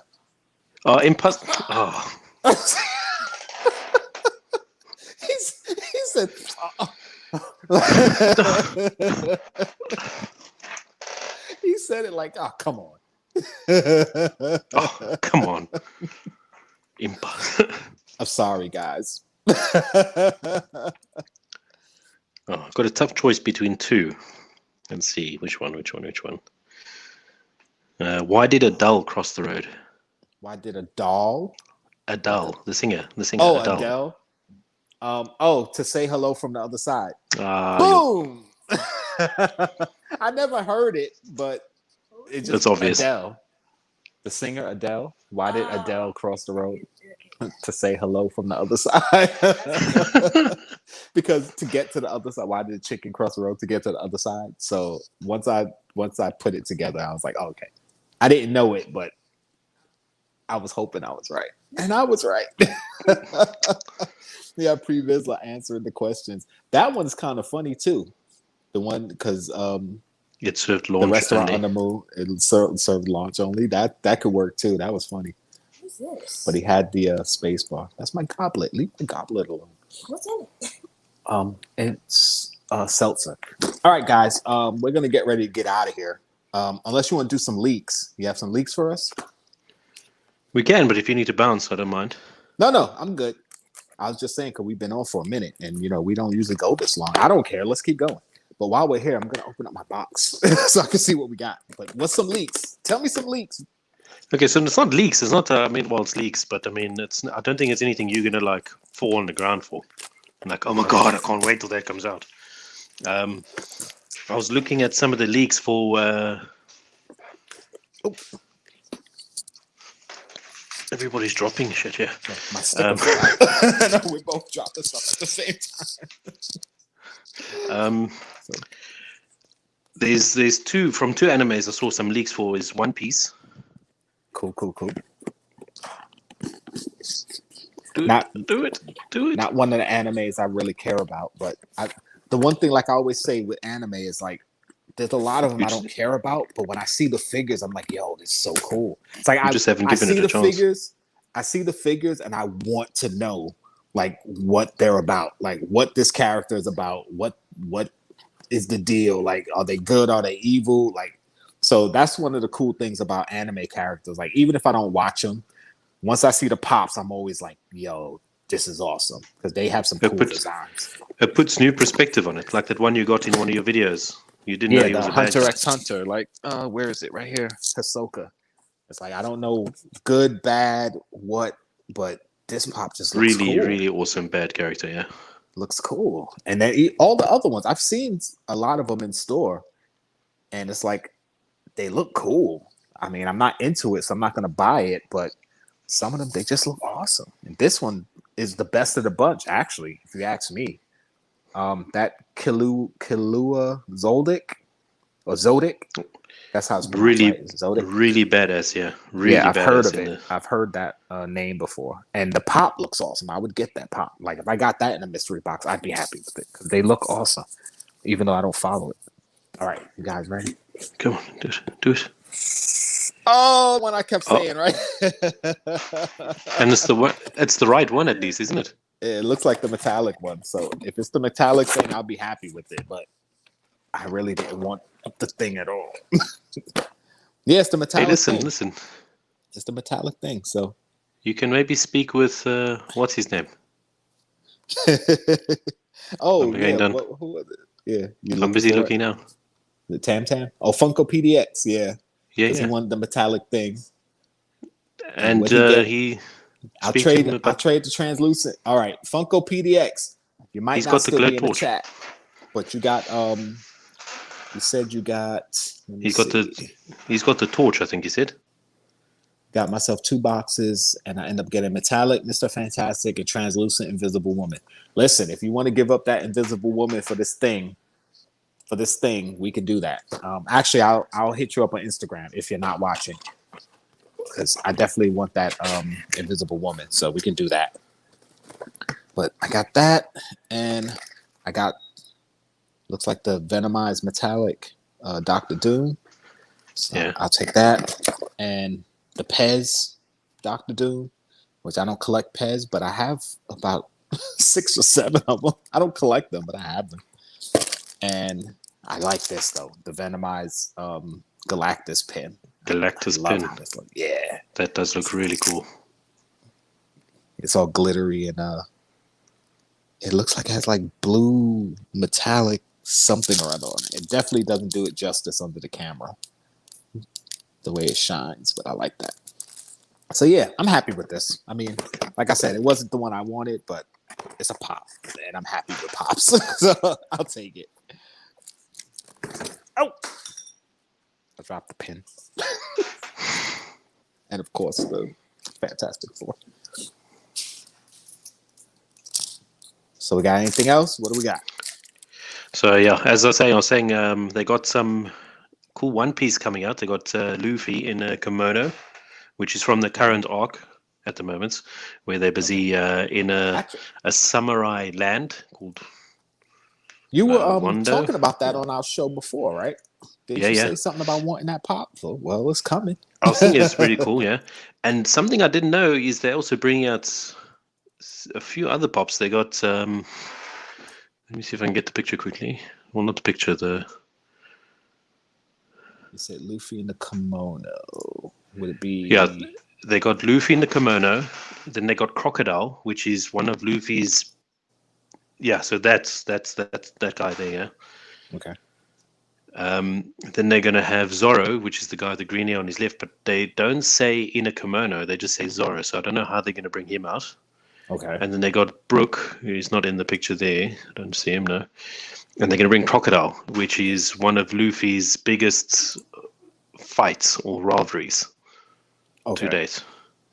Oh, impasta. Oh. he said. He said it like, "Oh, come on." Oh, come on. Impasta. I'm sorry, guys. Oh, I've got a tough choice between two. Let's see which one. Why did Adele cross the road? Why did a doll? Adele, the singer. Oh, Adele. To say hello from the other side. Boom! I never heard it, but it's just obvious. Adele. The singer Adele. Why did Adele cross the road? To say hello from the other side. Because to get to the other side, why did the chicken cross the road to get to the other side? So once I put it together, I was like, oh, okay. I didn't know it, but I was hoping I was right. And I was right. Yeah, Pre-Vizsla answered the questions. That one's kind of funny too. The one because it served launch. The restaurant only. on the moon, it served launch only. That could work too. That was funny. What's this? But he had the space bar. That's my goblet. Leave the goblet alone. What's in it? It's seltzer. All right, guys. We're gonna get ready to get out of here. Unless you want to do some leaks. You have some leaks for us? We can, but if you need to bounce, I don't mind. No, I'm good. I was just saying because we've been on for a minute, and we don't usually go this long. I don't care. Let's keep going. But while we're here, I'm gonna open up my box so I can see what we got. But what's some leaks? Tell me some leaks. Okay, so it's not leaks. It's not. It's leaks, but it's. I don't think it's anything you're gonna like fall on the ground for. Like, oh my god, I can't wait till that comes out. I was looking at some of the leaks for. Everybody's dropping shit here. My sticker. No, we both dropped this stuff at the same time. There's two animes I saw some leaks for. Is One Piece. Cool. Do it. Not one of the animes I really care about, but the one thing, like I always say with anime, is like there's a lot of them I don't care about, but when I see the figures, I'm like, yo, this is so cool. It's like I see the figures, and I want to know like what they're about, like what this character is about, what is the deal, like are they good, are they evil, like. So that's one of the cool things about anime characters. Like even if I don't watch them, once I see the pops, I'm always like, yo, this is awesome because they have some cool designs. It puts new perspective on it, like that one you got in one of your videos. You didn't know he was a Hunter x Hunter. Like, where is it? Right here, Hisoka. It's like I don't know, good, bad, what, but this pop just looks really, cool. really awesome bad character. Yeah, looks cool. And then all the other ones, I've seen a lot of them in store, and it's like they look cool. I mean, I'm not into it, so I'm not gonna buy it, but some of them they just look awesome. And this one is the best of the bunch, actually, if you ask me. That Killua Zodic. That's how it's pronounced, right? Zodic. Really badass, yeah. Really I've badass heard of it. I've heard that name before. And the pop looks awesome. I would get that pop. Like if I got that in a mystery box, I'd be happy with it because they look awesome, even though I don't follow it. All right, you guys ready? Come on, do it. Oh, one I kept saying, right? And it's the right one at least, isn't it? It looks like the metallic one. So if it's the metallic thing, I'll be happy with it. But I really didn't want the thing at all. Yeah, it's the metallic thing. Listen. It's the metallic thing. So you can maybe speak with what's his name? Oh, yeah. Who was it? Yeah, I'm busy looking now. The Tam Tam? Oh, Funko PDX. Yeah. Yeah. He wanted the metallic thing. And I'll trade the translucent. All right, Funko PDX. You might not still be in the chat. But you got you said you got. Let me He's got the torch, I think he said. Got myself 2 boxes, and I end up getting Metallic, Mr. Fantastic, and Translucent Invisible Woman. Listen, if you want to give up that Invisible Woman for this thing, we can do that. Actually, I'll hit you up on Instagram if you're not watching, because I definitely want that Invisible Woman, so we can do that. But I got that, and I got looks like the Venomized Metallic Dr. Doom. So Yeah. I'll take that, and the Pez Dr. Doom, which I don't collect Pez, but I have about 6 or 7 of them. I don't collect them, but I have them. And I like this though, the Venomized Galactus pin. Galactus I love pin. how this looks. Yeah, That does look really cool. it's all glittery and it looks like it has like blue metallic something or other on it. It definitely doesn't do it justice under the camera, the way it shines, but I like that. So yeah, I'm happy with this. I mean, like I said, it wasn't the one I wanted, but it's a pop, and I'm happy with pops, so I'll take it. Oh, I dropped the pin, and of course the Fantastic Four. So we got anything else? What do we got? So yeah, as I was saying, they got some cool One Piece coming out. They got Luffy in a kimono, which is from the current arc at the moment, where they're busy in a samurai land called. You were Wando. talking about that on our show before, right? Did you Yeah. say something about wanting that pop? So, well, it's coming. I was thinking it's pretty cool, yeah. And something I didn't know is they're also bringing out a few other pops. They got. Let me see if I can get the picture quickly. Well, not the picture. The. You said Luffy in the kimono. Would it be? Yeah, they got Luffy in the kimono. Then they got Crocodile, which is one of Luffy's. Yeah, so that's that guy there. Yeah. Okay. Then they're gonna have Zorro, which is the guy with the green hair on his left, but they don't say in a kimono. They just say Zorro. So I don't know how they're gonna bring him out. Okay. And then they got Brook, who's not in the picture there. I don't see him now. And they're gonna bring Crocodile, which is one of Luffy's biggest fights or rivalries to date,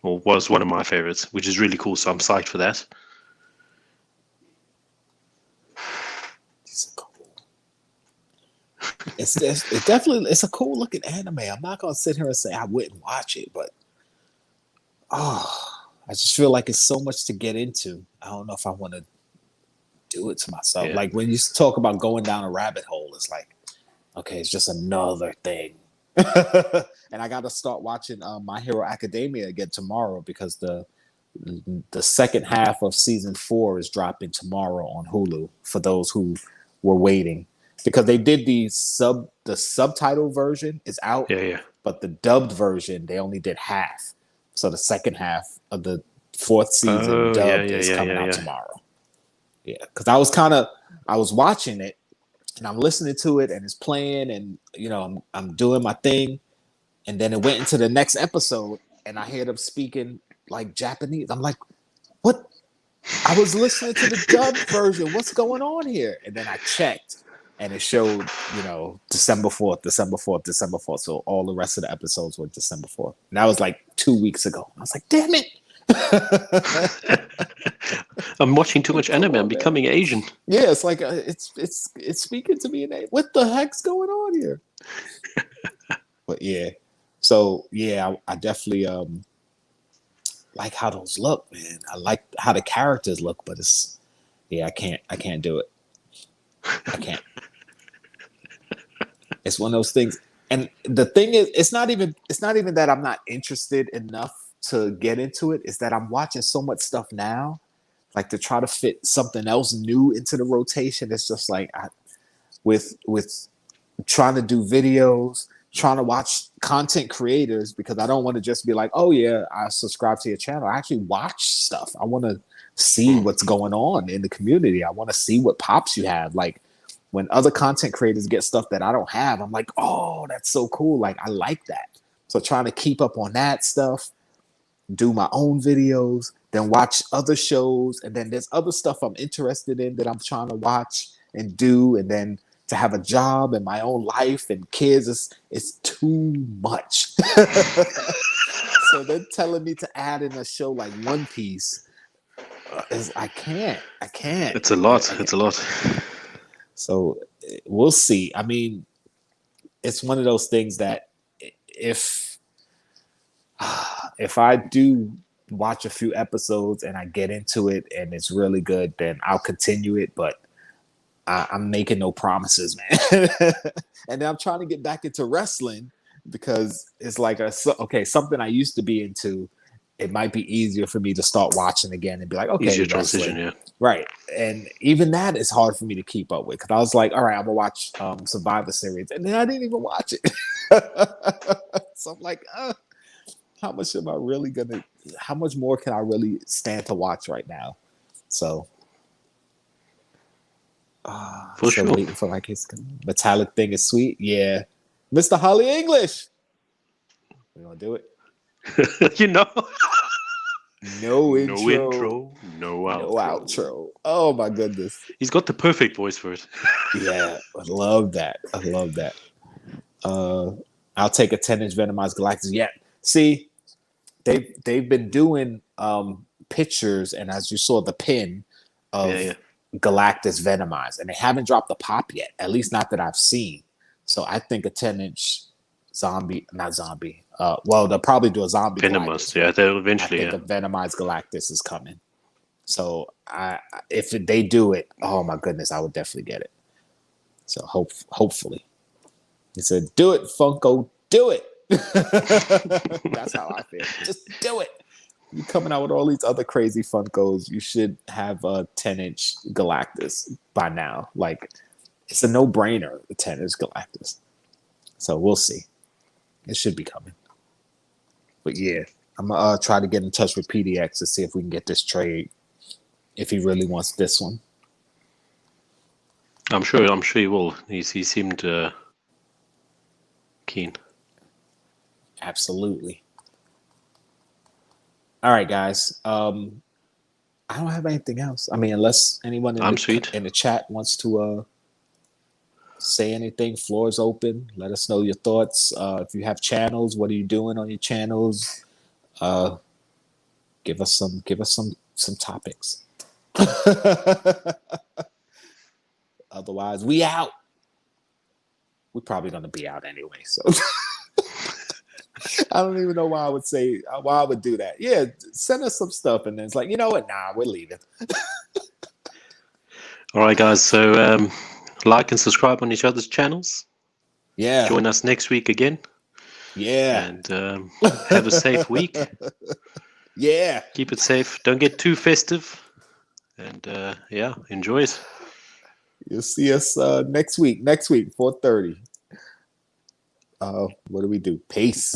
or was one of my favorites, which is really cool. So I'm psyched for that. It's definitely it's a cool looking anime. I'm not gonna sit here and say I wouldn't watch it, but I just feel like it's so much to get into. I don't know if I want to do it to myself. Yeah. Like when you talk about going down a rabbit hole, it's like, okay, it's just another thing. And I got to start watching My Hero Academia again tomorrow, because the second half of season 4 is dropping tomorrow on Hulu for those who were waiting, because they did the subtitle version is out, but the dubbed version they only did half. So the second half of the 4th season dubbed is coming out tomorrow. Yeah, because I was watching it and I'm listening to it and it's playing, and you know I'm doing my thing, and then it went into the next episode and I hear them speaking like Japanese. I'm like, what? I was listening to the dubbed version. What's going on here? And then I checked, and it showed, you know, December 4th. So all the rest of the episodes were December 4th. And that was like 2 weeks ago. I was like, damn it. I'm watching too much anime. I'm becoming Asian. Yeah, it's like it's speaking to me in what the heck's going on here? But yeah, so yeah, I definitely like how those look, man. I like how the characters look, but it's I can't do it. I can't. It's one of those things, and the thing is, it's not even that I'm not interested enough to get into it. Is that I'm watching so much stuff now, like to try to fit something else new into the rotation. It's just like with trying to do videos, trying to watch content creators, because I don't want to just be like, oh yeah, I subscribe to your channel. I actually watch stuff. I want to see what's going on in the community. I want to see what pops you have. Like when other content creators get stuff that I don't have, I'm like, oh, that's so cool. Like I like that. So trying to keep up on that stuff, do my own videos, then watch other shows, and then there's other stuff I'm interested in that I'm trying to watch. and do, and then to have a job and my own life and kids, it's too much. So they're telling me to add in a show like One Piece. I can't. It's a lot. It's a lot. So we'll see. I mean, it's one of those things that if I do watch a few episodes and I get into it and it's really good, then I'll continue it. But I'm making no promises, man. And then I'm trying to get back into wrestling because it's like something I used to be into. It might be easier for me to start watching again and be like, okay, easier wrestling. transition, yeah. Right. And even that is hard for me to keep up with because I was like, all right, I'm gonna watch Survivor Series, and then I didn't even watch it. So I'm like, how much more can I really stand to watch right now? So for sure. Waiting for like his metallic thing is sweet. Yeah. Mr. Holly English. We gonna do it? You know. No intro. No outro. Oh my goodness. He's got the perfect voice for it. Yeah, I love that. I'll take a 10-inch Venomized Galactus. Yeah. See, they've been doing pictures, and as you saw the pin of Galactus Venomized, and they haven't dropped the pop yet, at least not that I've seen. So I think a 10-inch not zombie. Well, they'll probably do a zombie Venomous. Galactus. Yeah, they'll eventually. I think a Venomized Galactus is coming. So if they do it, oh my goodness, I would definitely get it. So hopefully. He said, do it, Funko, do it. That's how I feel. Just do it. You're coming out with all these other crazy Funkos. You should have a 10-inch Galactus by now. Like, it's a no-brainer, the 10-inch Galactus. So we'll see. It should be coming. But yeah, I'm going to try to get in touch with PDX to see if we can get this trade. If he really wants this one. I'm sure he will. He seemed keen. Absolutely. All right, guys. I don't have anything else. I mean, unless anyone in the chat wants to say anything, floor is open. Let us know your thoughts. If you have channels, what are you doing on your channels? Give us some topics. Otherwise, we out. We're probably gonna be out anyway, so I don't even know why I would do that. Yeah, send us some stuff, and then it's like, you know what? Nah, we're leaving. All right, guys. So like and subscribe on each other's channels. Yeah. Join us next week again. Yeah. And have a safe week. Yeah. Keep it safe. Don't get too festive. And enjoy it. You'll see us next week. 4:30. What do we do? Peace.